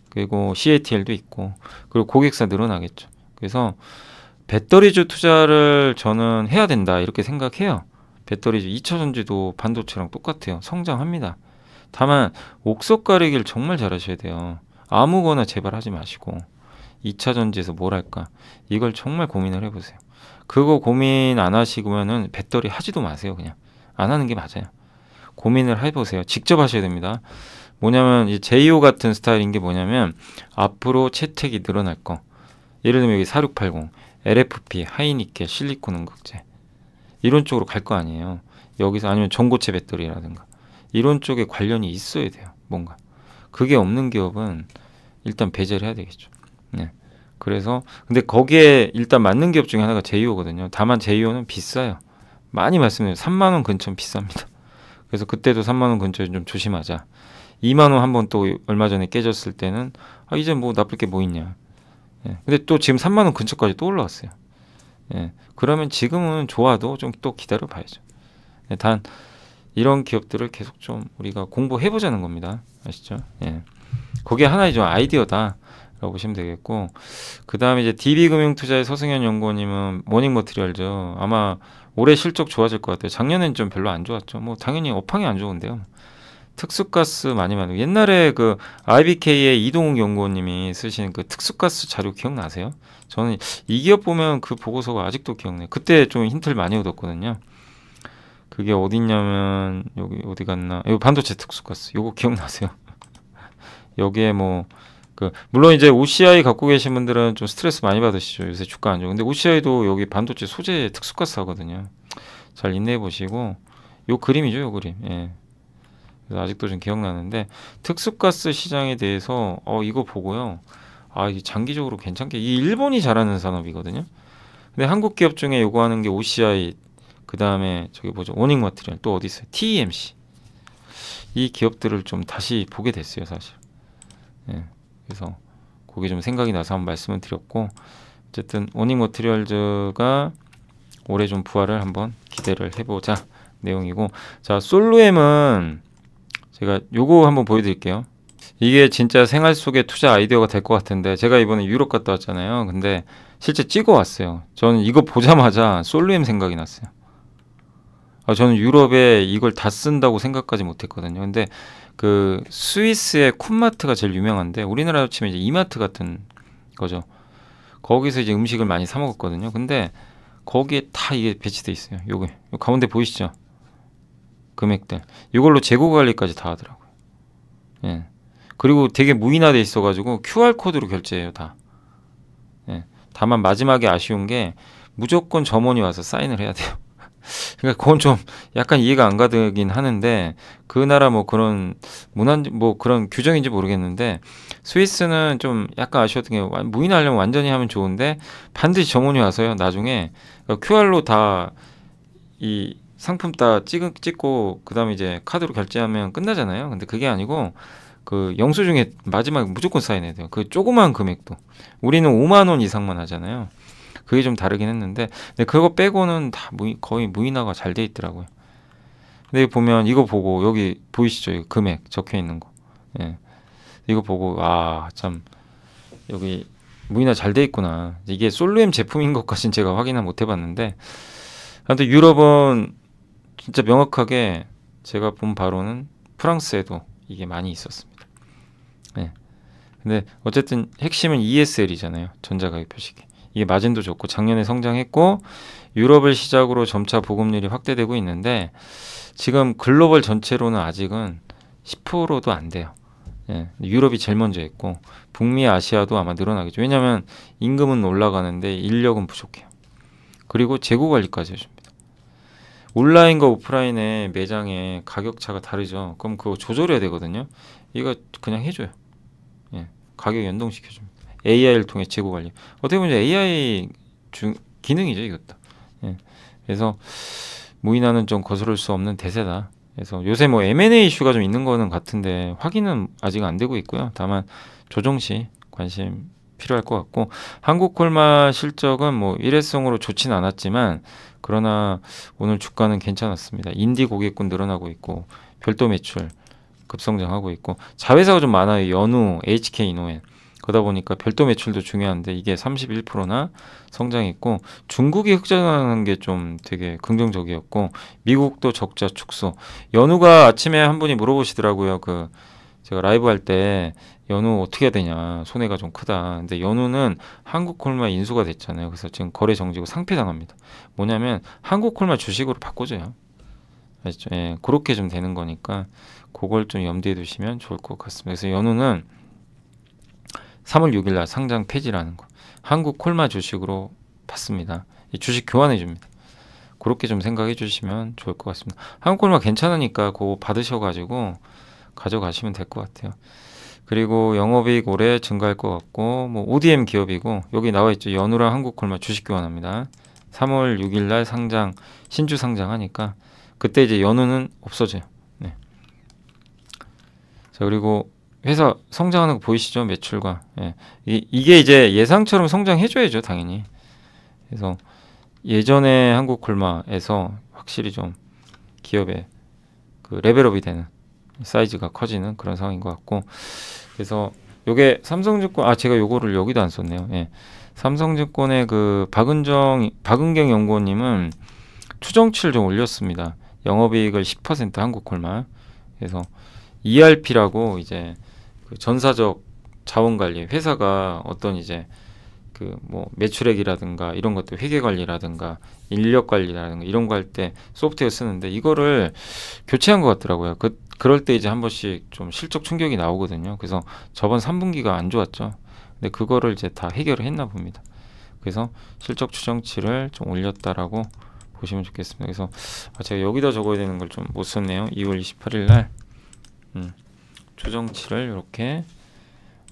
그리고 CATL도 있고, 그리고 고객사 늘어나겠죠. 그래서 배터리주 투자를 저는 해야 된다 이렇게 생각해요. 배터리주 2차전지도 반도체랑 똑같아요. 성장합니다. 다만 옥석 가리기를 정말 잘하셔야 돼요. 아무거나 제발 하지 마시고 2차전지에서 뭘 할까, 이걸 정말 고민을 해보세요. 그거 고민 안 하시면은 배터리 하지도 마세요. 그냥 안 하는 게 맞아요. 고민을 해보세요. 직접 하셔야 됩니다. 뭐냐면 이 제이오 같은 스타일인 게 뭐냐면 앞으로 채택이 늘어날 거. 예를 들면 여기 4680, LFP, 하이니켈, 실리콘 음극재 이런 쪽으로 갈 거 아니에요. 여기서 아니면 전고체 배터리라든가 이런 쪽에 관련이 있어야 돼요. 뭔가 그게 없는 기업은 일단 배제를 해야 되겠죠. 네. 그래서 근데 거기에 일단 맞는 기업 중에 하나가 제이오거든요. 다만 제이오는 비싸요. 많이 말씀드려요. 3만 원 근처는 비쌉니다. 그래서 그때도 3만 원 근처에 좀 조심하자. 2만 원 한번 또 얼마 전에 깨졌을 때는 이제 뭐 나쁠 게 뭐 있냐. 예. 근데 또 지금 3만 원 근처까지 또 올라왔어요. 예. 그러면 지금은 좋아도 좀 또 기다려 봐야죠. 예. 단 이런 기업들을 계속 좀 우리가 공부해 보자는 겁니다. 아시죠? 예. 그게 하나의 좀 아이디어다라고 보시면 되겠고, 그 다음에 이제 DB금융투자의 서승현 연구원님은 모닝머티리얼죠. 아마 올해 실적 좋아질 것 같아요. 작년엔 좀 별로 안 좋았죠. 뭐 당연히 업황이 안 좋은데요. 특수가스 많이 만들고 옛날에 그 IBK의 이동욱 연구원님이 쓰신 그 특수가스 자료 기억나세요? 저는 이 기업 보면 그 보고서가 아직도 기억나요. 그때 좀 힌트를 많이 얻었거든요. 그게 어딨냐면 여기 어디 갔나? 이거 반도체 특수가스. 요거 기억나세요? 여기에 뭐 그 물론 이제 OCI 갖고 계신 분들은 좀 스트레스 많이 받으시죠. 요새 주가 안 좋고. 근데 OCI도 여기 반도체 소재 특수가스 하거든요. 잘 인내해 보시고 요 그림이죠, 요 그림. 예. 그래서 아직도 좀 기억나는데 특수가스 시장에 대해서 이거 보고요. 이게 장기적으로 괜찮게 이 일본이 잘하는 산업이거든요. 근데 한국 기업 중에 요거 하는 게 OCI 그 다음에 저기 뭐죠? 오닝 머티리얼 또 어디 있어요? TEMC 이 기업들을 좀 다시 보게 됐어요, 사실. 예. 그래서 그게 좀 생각이 나서 한번 말씀을 드렸고 어쨌든 오닝 머티리얼즈가 올해 좀 부활을 한번 기대를 해보자 내용이고 자 솔루엠은 제가 요거 한번 보여드릴게요. 이게 진짜 생활 속의 투자 아이디어가 될 것 같은데 제가 이번에 유럽 갔다 왔잖아요. 근데 실제 찍어 왔어요. 저는 이거 보자마자 솔루엠 생각이 났어요. 저는 유럽에 이걸 다 쓴다고 생각까지 못했거든요. 근데 그 스위스의 쿤마트가 제일 유명한데 우리나라로 치면 이제 이마트 같은 거죠. 거기서 이제 음식을 많이 사 먹었거든요. 근데 거기에 다 이게 배치돼 있어요. 요게 요 가운데 보이시죠? 금액들 이걸로 재고 관리까지 다 하더라고요. 예. 그리고 되게 무인화돼 있어가지고 QR 코드로 결제해요 다. 예. 다만 마지막에 아쉬운 게 무조건 점원이 와서 사인을 해야 돼요. 그러니까 그건 좀 약간 이해가 안 가긴 하는데 그 나라 뭐 그런 문화 뭐 그런 규정인지 모르겠는데 스위스는 좀 약간 아쉬웠던 게 무인하려면 완전히 하면 좋은데 반드시 점원이 와서요. 나중에 QR로 다 이 상품 다 찍고 그다음에 이제 카드로 결제하면 끝나잖아요. 근데 그게 아니고 그 영수증에 마지막에 무조건 사인해야 돼요. 그 조그만 금액도 우리는 5만 원 이상만 하잖아요. 그게 좀 다르긴 했는데 근데 그거 빼고는 다 거의 무인화가 잘 돼 있더라고요. 근데 보면 이거 보고 여기 보이시죠? 이거 금액 적혀 있는 거. 예. 이거 보고 참 여기 무인화 잘 돼 있구나. 이게 솔루엠 제품인 것까지는 제가 확인을 못 해봤는데 아무튼 유럽은 진짜 명확하게 제가 본 바로는 프랑스에도 이게 많이 있었습니다. 예. 근데 어쨌든 핵심은 ESL이잖아요. 전자가격 표시기. 이게 마진도 좋고 작년에 성장했고 유럽을 시작으로 점차 보급률이 확대되고 있는데 지금 글로벌 전체로는 아직은 10%도 안 돼요. 예, 유럽이 제일 먼저 했고 북미 아시아도 아마 늘어나겠죠. 왜냐하면 임금은 올라가는데 인력은 부족해요. 그리고 재고 관리까지 해줍니다. 온라인과 오프라인의 매장의 가격 차가 다르죠. 그럼 그거 조절해야 되거든요. 이거 그냥 해줘요. 예, 가격 연동시켜줍니다. AI를 통해 재고 관리. 어떻게 보면 AI 기능이죠, 이것도. 예. 그래서 무인화는 좀 거스를 수 없는 대세다. 그래서 요새 뭐 M&A 이슈가 좀 있는 거는 같은데 확인은 아직 안 되고 있고요. 다만 조정 시 관심 필요할 것 같고 한국콜마 실적은 뭐 일회성으로 좋진 않았지만 그러나 오늘 주가는 괜찮았습니다. 인디 고객군 늘어나고 있고 별도 매출 급성장하고 있고 자회사가 좀 많아요. 연우, HK노엔. 그러다 보니까 별도 매출도 중요한데 이게 31%나 성장했고 중국이 흑자하는 게 좀 되게 긍정적이었고 미국도 적자 축소. 연우가 아침에 한 분이 물어보시더라고요. 제가 라이브 할 때 연우 어떻게 해야 되냐, 손해가 좀 크다. 근데 연우는 한국콜마 인수가 됐잖아요. 그래서 지금 거래 정지고 상폐 당합니다. 뭐냐면 한국콜마 주식으로 바꿔줘요. 아시죠? 예, 그렇게 좀 되는 거니까 그걸 좀 염두에 두시면 좋을 것 같습니다. 그래서 연우는 3월 6일 날 상장 폐지라는 거, 한국콜마 주식으로 받습니다. 이 주식 교환해 줍니다. 그렇게 좀 생각해 주시면 좋을 것 같습니다. 한국콜마 괜찮으니까 그거 받으셔가지고 가져가시면 될 것 같아요. 그리고 영업이익 올해 증가할 것 같고, 뭐 ODM 기업이고, 여기 나와 있죠. 연우랑 한국콜마 주식 교환합니다. 3월 6일 날 상장, 신주 상장하니까 그때 이제 연우는 없어져요. 네. 자, 그리고 회사 성장하는 거 보이시죠? 매출과. 예. 이게 이제 예상처럼 성장해줘야죠, 당연히. 그래서 예전에 한국콜마에서 확실히 좀 기업의 그 레벨업이 되는, 사이즈가 커지는 그런 상황인 것 같고, 그래서 요게 삼성증권, 제가 요거를 여기도 안 썼네요. 예. 삼성증권의 그 박은경 연구원님은 추정치를 좀 올렸습니다. 영업이익을 10% 한국콜마. 그래서 ERP라고 이제 그 전사적 자원관리, 회사가 어떤 이제 그 뭐 매출액이라든가 이런 것들, 회계 관리라든가 인력 관리라든가 이런 거 할 때 소프트웨어 쓰는데 이거를 교체한 것 같더라고요. 그럴 때 이제 한 번씩 좀 실적 충격이 나오거든요. 그래서 저번 3분기가 안 좋았죠. 근데 그거를 이제 다 해결을 했나 봅니다. 그래서 실적 추정치를 좀 올렸다라고 보시면 좋겠습니다. 그래서 제가 여기다 적어야 되는 걸 좀 못 썼네요. 2월 28일 날 추정치를 이렇게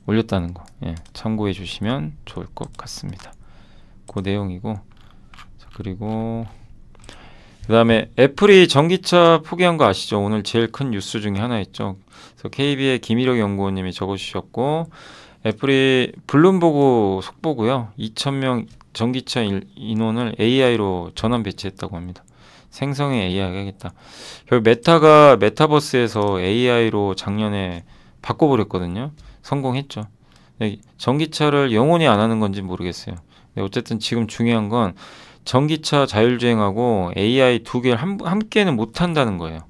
올렸다는 거, 예, 참고해 주시면 좋을 것 같습니다. 그 내용이고, 자, 그리고 그 다음에 애플이 전기차 포기한 거 아시죠? 오늘 제일 큰 뉴스 중에 하나였죠. 그래서 KB의 김일혁 연구원님이 적어주셨고, 애플이 블룸버그 속보고요. 2,000명 전기차 인원을 AI로 전원 배치했다고 합니다. 생성의 AI 하겠다. 결국 메타가 메타버스에서 AI로 작년에 바꿔버렸거든요. 성공했죠. 전기차를 영원히 안 하는 건지 모르겠어요. 어쨌든 지금 중요한 건 전기차 자율주행하고 AI 두 개를 함께는 못 한다는 거예요.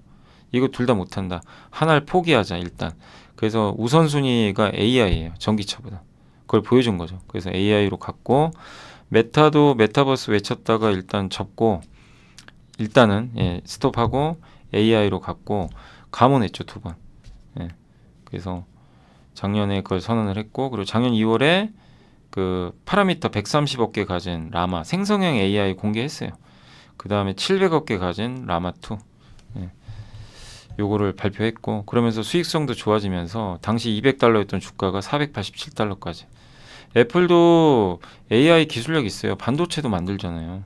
이거 둘 다 못 한다. 하나를 포기하자 일단. 그래서 우선순위가 AI예요. 전기차보다. 그걸 보여준 거죠. 그래서 AI로 갔고, 메타도 메타버스 외쳤다가 일단 접고, 일단은 스톱하고 AI로 갔고, 감원했죠, 2번. 예, 그래서 작년에 그걸 선언을 했고, 그리고 작년 2월에 그 파라미터 130억 개 가진 라마 생성형 AI 공개했어요. 그 다음에 700억 개 가진 라마2, 요거를 발표했고, 그러면서 수익성도 좋아지면서 당시 $200였던 주가가 $487까지. 애플도 AI 기술력 있어요. 반도체도 만들잖아요.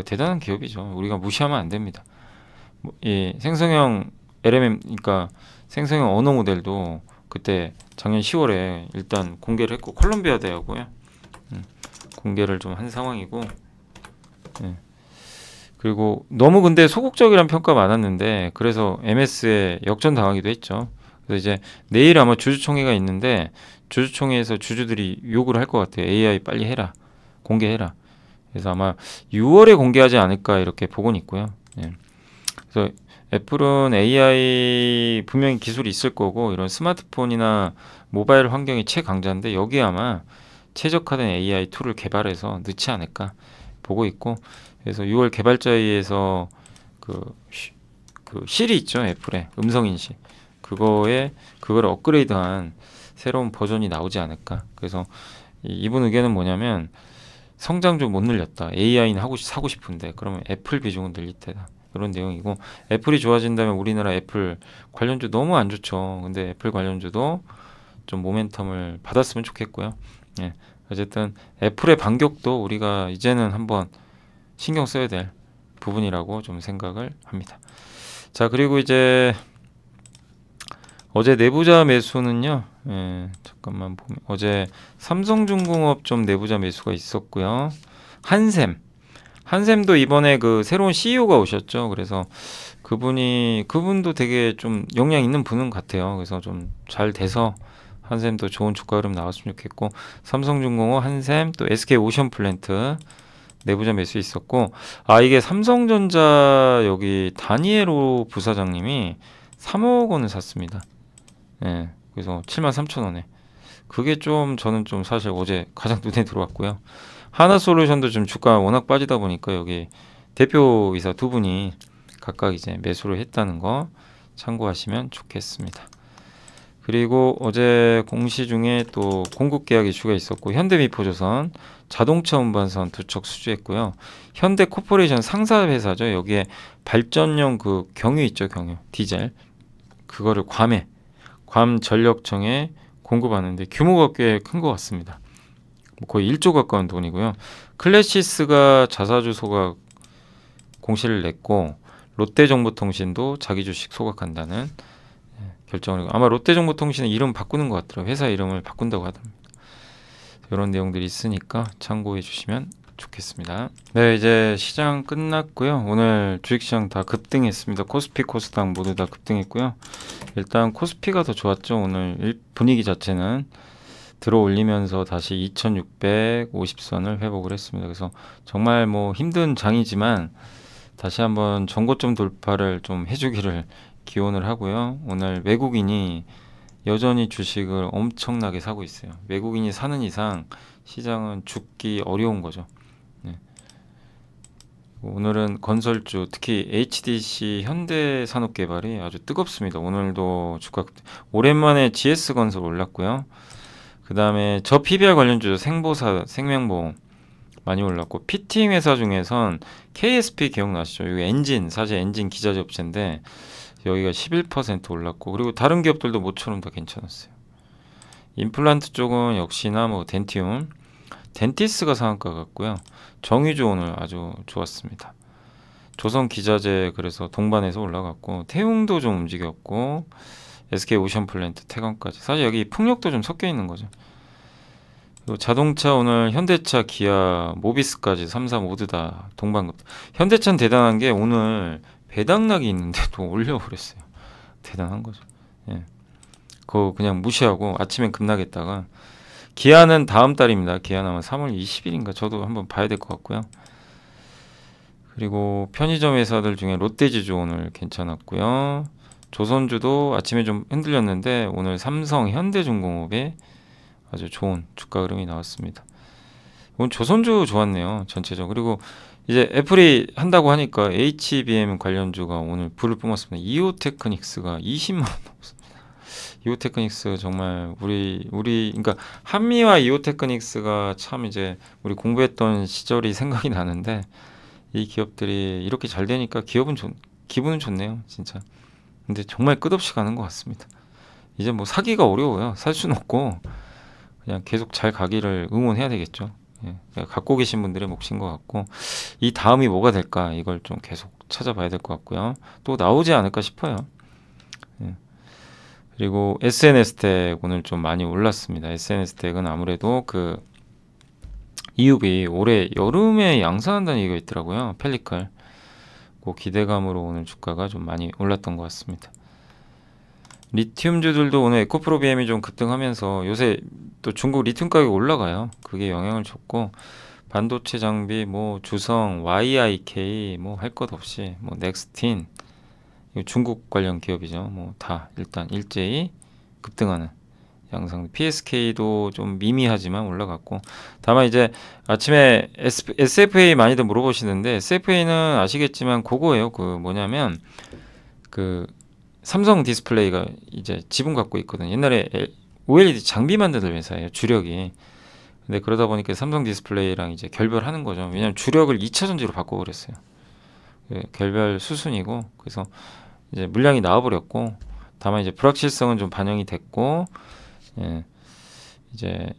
대단한 기업이죠. 우리가 무시하면 안 됩니다. 생성형 LMM, 그러니까 생성형 언어 모델도 그때 작년 10월에 일단 공개를 했고, 콜롬비아 대하고요, 공개를 좀 한 상황이고, 그리고 너무 근데 소극적이란 평가 많았는데, 그래서 MS에 역전 당하기도 했죠. 그래서 이제 내일 아마 주주총회가 있는데, 주주총회에서 주주들이 요구를 할 것 같아요. AI 빨리 해라, 공개해라. 그래서 아마 6월에 공개하지 않을까 이렇게 보고는 있고요. 그래서 애플은 AI 분명히 기술이 있을 거고, 이런 스마트폰이나 모바일 환경이 최강자인데 여기에 아마 최적화된 AI 툴을 개발해서 넣지 않을까 보고 있고, 그래서 6월 개발자회의에서 그 실이 있죠, 애플의 음성인식, 그걸 업그레이드한 새로운 버전이 나오지 않을까. 그래서 이분 의견은 뭐냐면, 성장 좀 못 늘렸다, AI는 사고 싶은데 그러면 애플 비중은 늘릴 테다, 이런 내용이고, 애플이 좋아진다면 우리나라 애플 관련주 너무 안 좋죠. 근데 애플 관련주도 좀 모멘텀을 받았으면 좋겠고요. 어쨌든 애플의 반격도 우리가 이제는 한번 신경 써야 될 부분이라고 좀 생각을 합니다. 자, 그리고 이제 어제 내부자 매수는요, 잠깐만 보면, 어제 삼성중공업 좀 내부자 매수가 있었고요. 한샘도 이번에 그 새로운 CEO가 오셨죠. 그래서 그분도 되게 좀 역량 있는 분은 같아요. 그래서 좀 잘 돼서 한샘도 좋은 주가 흐름 나왔으면 좋겠고, 삼성중공업, 한샘, 또 SK오션플랜트 내부자 매수 있었고, 이게 삼성전자 여기 다니엘오 부사장님이 3억 원을 샀습니다. 그래서 73,000원에 그게 좀 저는 좀 사실 어제 가장 눈에 들어왔고요. 하나솔루션도 좀 주가 워낙 빠지다 보니까 여기 대표이사 두 분이 각각 이제 매수를 했다는 거 참고하시면 좋겠습니다. 그리고 어제 공시 중에 또 공급 계약 이슈가 있었고 현대미포조선 자동차 운반선 두 척 수주했고요. 현대코퍼레이션 상사 회사죠. 여기에 발전용 그 경유 있죠, 경유 디젤 그거를 괌 전력청에 공급하는데 규모가 꽤 큰 것 같습니다. 뭐 거의 1조 가까운 돈이고요. 클래시스가 자사주 공시를 냈고 롯데정보통신도 자기 주식 소각한다는 결정을 아마 롯데정보통신은 이름 바꾸는 것 같더라고요. 회사 이름을 바꾼다고 하더라고요. 이런 내용들이 있으니까 참고해 주시면 좋겠습니다. 네, 이제 시장 끝났고요. 오늘 주식시장 다 급등했습니다. 코스피, 코스닥 모두 다 급등했고요. 일단 코스피가 더 좋았죠. 오늘 분위기 자체는 들어 올리면서 다시 2650선을 회복을 했습니다. 그래서 정말 뭐 힘든 장이지만 다시 한번 전고점 돌파를 좀 해주기를 기원을 하고요. 오늘 외국인이 여전히 주식을 엄청나게 사고 있어요. 외국인이 사는 이상 시장은 죽기 어려운 거죠. 네. 오늘은 건설주 특히 HDC 현대산업개발이 아주 뜨겁습니다. 오늘도 주가 오랜만에 GS건설 올랐고요. 그 다음에 저 PBR 관련주죠. 생명보험 많이 올랐고 피팅 회사 중에선 KSP 기억나시죠? 여기 엔진 사실 엔진 기자재 업체인데 여기가 11% 올랐고 그리고 다른 기업들도 모처럼 다 괜찮았어요. 임플란트 쪽은 역시나 뭐 덴티스가 상한가 같고요. 정유주 오늘 아주 좋았습니다. 조선 기자재 그래서 동반해서 올라갔고 태웅도 좀 움직였고 SK 오션플랜트 태광까지 사실 여기 풍력도 좀 섞여 있는 거죠. 그리고 자동차 오늘 현대차, 기아, 모비스까지 3사 모두 다 동반급. 현대차는 대단한 게 오늘 배당락이 있는데도 올려버렸어요. 대단한 거죠. 예. 그거 그냥 무시하고 아침엔 급락했다가 기아는 다음 달입니다. 기아는 아마 3월 20일인가 저도 한번 봐야 될 것 같고요. 그리고 편의점 회사들 중에 롯데지주 오늘 괜찮았고요. 조선주도 아침에 좀 흔들렸는데 오늘 삼성, 현대중공업에 아주 좋은 주가 흐름이 나왔습니다. 오늘 조선주 좋았네요. 전체적으로. 그리고 이제 애플이 한다고 하니까 HBM 관련주가 오늘 불을 뿜었습니다. 이오테크닉스가 20만 원 넘었습니다. 이오테크닉스 정말 우리 그러니까 한미와 이오테크닉스가 참 이제 우리 공부했던 시절이 생각이 나는데 이 기업들이 이렇게 잘 되니까 기분은 좋네요, 진짜. 근데 정말 끝없이 가는 것 같습니다. 이제 뭐 사기가 어려워요. 살 수는 없고 그냥 계속 잘 가기를 응원해야 되겠죠. 예, 갖고 계신 분들의 몫인 것 같고 이 다음이 뭐가 될까 이걸 좀 계속 찾아봐야 될 것 같고요. 또 나오지 않을까 싶어요. 예. 그리고 SNS텍 오늘 좀 많이 올랐습니다. SNS텍은 아무래도 그 EUV 올해 여름에 양산한다는 얘기가 있더라고요. 펠리컬. 그 기대감으로 오늘 주가가 좀 많이 올랐던 것 같습니다. 리튬주들도 오늘 에코프로비엠이 좀 급등하면서 요새 또 중국 리튬 가격이 올라가요. 그게 영향을 줬고 반도체 장비 뭐 주성, YIK 뭐 할 것 없이 뭐 넥스틴 중국 관련 기업이죠. 뭐 다 일단 일제히 급등하는 양상. PSK도 좀 미미하지만 올라갔고 다만 이제 아침에 SFA 많이들 물어보시는데 SFA는 아시겠지만 그거예요. 그 뭐냐면 그 삼성 디스플레이가 이제 지분 갖고 있거든요. 옛날에 OLED 장비 만드는 회사예요. 주력이. 근데 그러다 보니까 삼성 디스플레이랑 이제 결별하는 거죠. 왜냐면 주력을 2차 전지로 바꿔버렸어요. 결별 수순이고 그래서 이제 물량이 나와버렸고 다만 이제 불확실성은 좀 반영이 됐고 예, 이제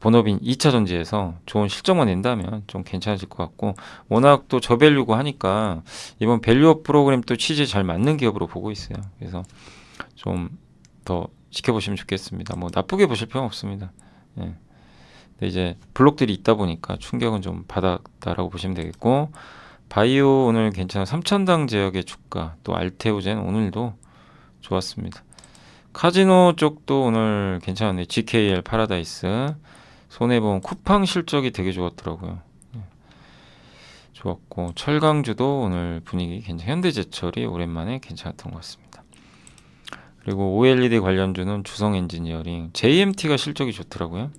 본업인 2차 전지에서 좋은 실적만 낸다면 좀 괜찮아질 것 같고 워낙 또 저밸류고 하니까 이번 밸류업 프로그램 또 취지에 잘 맞는 기업으로 보고 있어요. 그래서 좀 더 지켜보시면 좋겠습니다. 뭐 나쁘게 보실 필요는 없습니다. 예. 근데 이제 블록들이 있다 보니까 충격은 좀 받았다라고 보시면 되겠고 바이오 오늘 괜찮아 3,000당 제약의 주가 또 알테오젠 오늘도 좋았습니다. 카지노 쪽도 오늘 괜찮았네요. GKL 파라다이스 손해보험 쿠팡 실적이 되게 좋았더라고요. 좋았고 철강주도 오늘 분위기 괜찮. 현대제철이 오랜만에 괜찮았던 것 같습니다. 그리고 OLED 관련주는 주성 엔지니어링, JMT가 실적이 좋더라고요.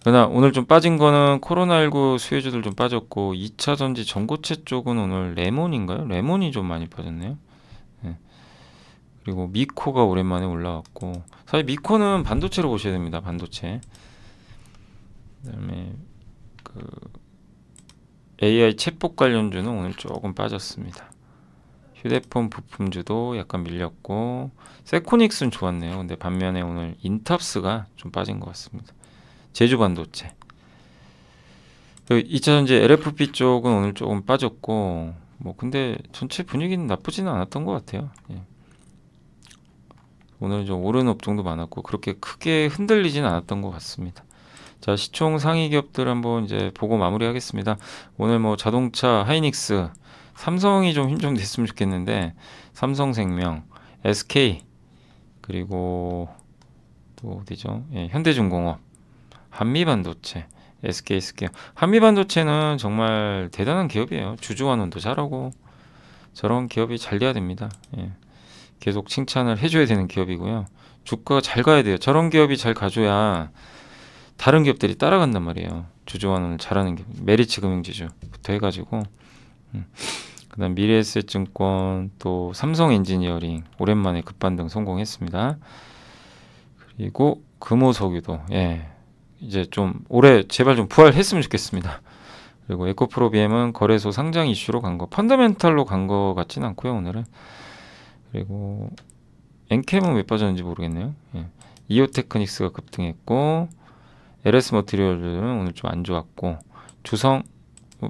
그러나 오늘 좀 빠진 거는 코로나19 수혜주들 좀 빠졌고 2차 전지 전고체 쪽은 오늘 레몬인가요? 레몬이 좀 많이 빠졌네요. 네. 그리고 미코가 오랜만에 올라왔고, 사실 미코는 반도체로 보셔야 됩니다. 반도체. 그다음에 그 AI 챗봇 관련주는 오늘 조금 빠졌습니다. 휴대폰 부품주도 약간 밀렸고, 세코닉스는 좋았네요. 근데 반면에 오늘 인탑스가 좀 빠진 것 같습니다. 제주 반도체. 2차전지 LFP 쪽은 오늘 조금 빠졌고, 뭐 근데 전체 분위기는 나쁘지는 않았던 것 같아요. 예. 오늘 좀 오르는 업종도 많았고 그렇게 크게 흔들리진 않았던 것 같습니다. 자, 시총 상위 기업들 한번 이제 보고 마무리하겠습니다. 오늘 뭐 자동차 하이닉스, 삼성이 좀 힘 좀 냈으면 좋겠는데 삼성생명, SK, 그리고 또 어디죠? 예, 현대중공업, 한미반도체, SK스퀘어. 한미반도체는 정말 대단한 기업이에요. 주주환원도 잘하고 저런 기업이 잘 돼야 됩니다. 예. 계속 칭찬을 해줘야 되는 기업이고요. 주가가 잘 가야 돼요. 저런 기업이 잘 가줘야 다른 기업들이 따라간단 말이에요. 주주환원을 잘하는 기업, 메리츠 금융지주부터 해가지고, 그다음 미래에셋증권, 또 삼성 엔지니어링 오랜만에 급반등 성공했습니다. 그리고 금호석유도, 예, 이제 좀 올해 제발 좀 부활했으면 좋겠습니다. 그리고 에코프로비엠은 거래소 상장 이슈로 간 거, 펀더멘탈로 간 거 같진 않고요, 오늘은. 그리고 엔캠은 왜 빠졌는지 모르겠네요. 예. 이오테크닉스가 급등했고, LS 머티리얼들은 오늘 좀 안 좋았고, 주성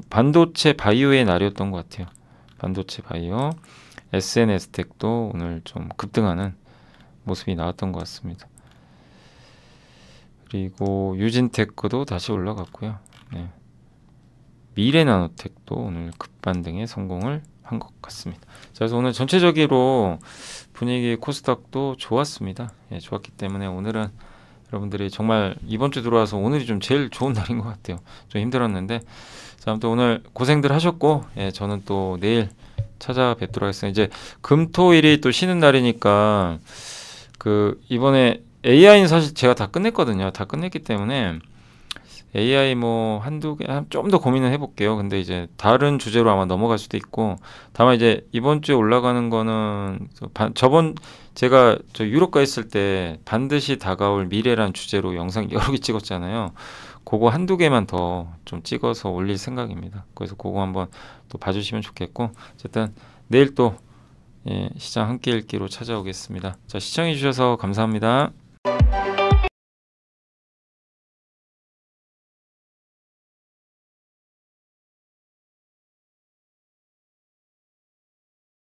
반도체 바이오의 날이었던 것 같아요. 반도체 바이오, SNS텍도 오늘 좀 급등하는 모습이 나왔던 것 같습니다. 그리고 유진테크도 다시 올라갔고요. 네. 미래나노텍도 오늘 급반등에 성공을 한 것 같습니다. 자, 그래서 오늘 전체적으로 분위기 코스닥도 좋았습니다. 예, 좋았기 때문에 오늘은 여러분들이 정말 이번 주 들어와서 오늘이 좀 제일 좋은 날인 것 같아요. 좀 힘들었는데, 자, 아무튼 오늘 고생들 하셨고, 예, 저는 또 내일 찾아뵙도록 하겠습니다. 이제 금토일이 또 쉬는 날이니까 그 이번에 AI는 사실 제가 다 끝냈거든요. 다 끝냈기 때문에 AI 뭐 한두 개 좀 더 고민을 해볼게요. 근데 이제 다른 주제로 아마 넘어갈 수도 있고, 다만 이제 이번 주에 올라가는 거는 저번 제가 저 유럽 가 있을 때 반드시 다가올 미래란 주제로 영상 여러 개 찍었잖아요. 그거 한두 개만 더 좀 찍어서 올릴 생각입니다. 그래서 그거 한번 또 봐주시면 좋겠고, 어쨌든 내일 또, 예, 시장 함께 읽기로 찾아오겠습니다. 자, 시청해 주셔서 감사합니다.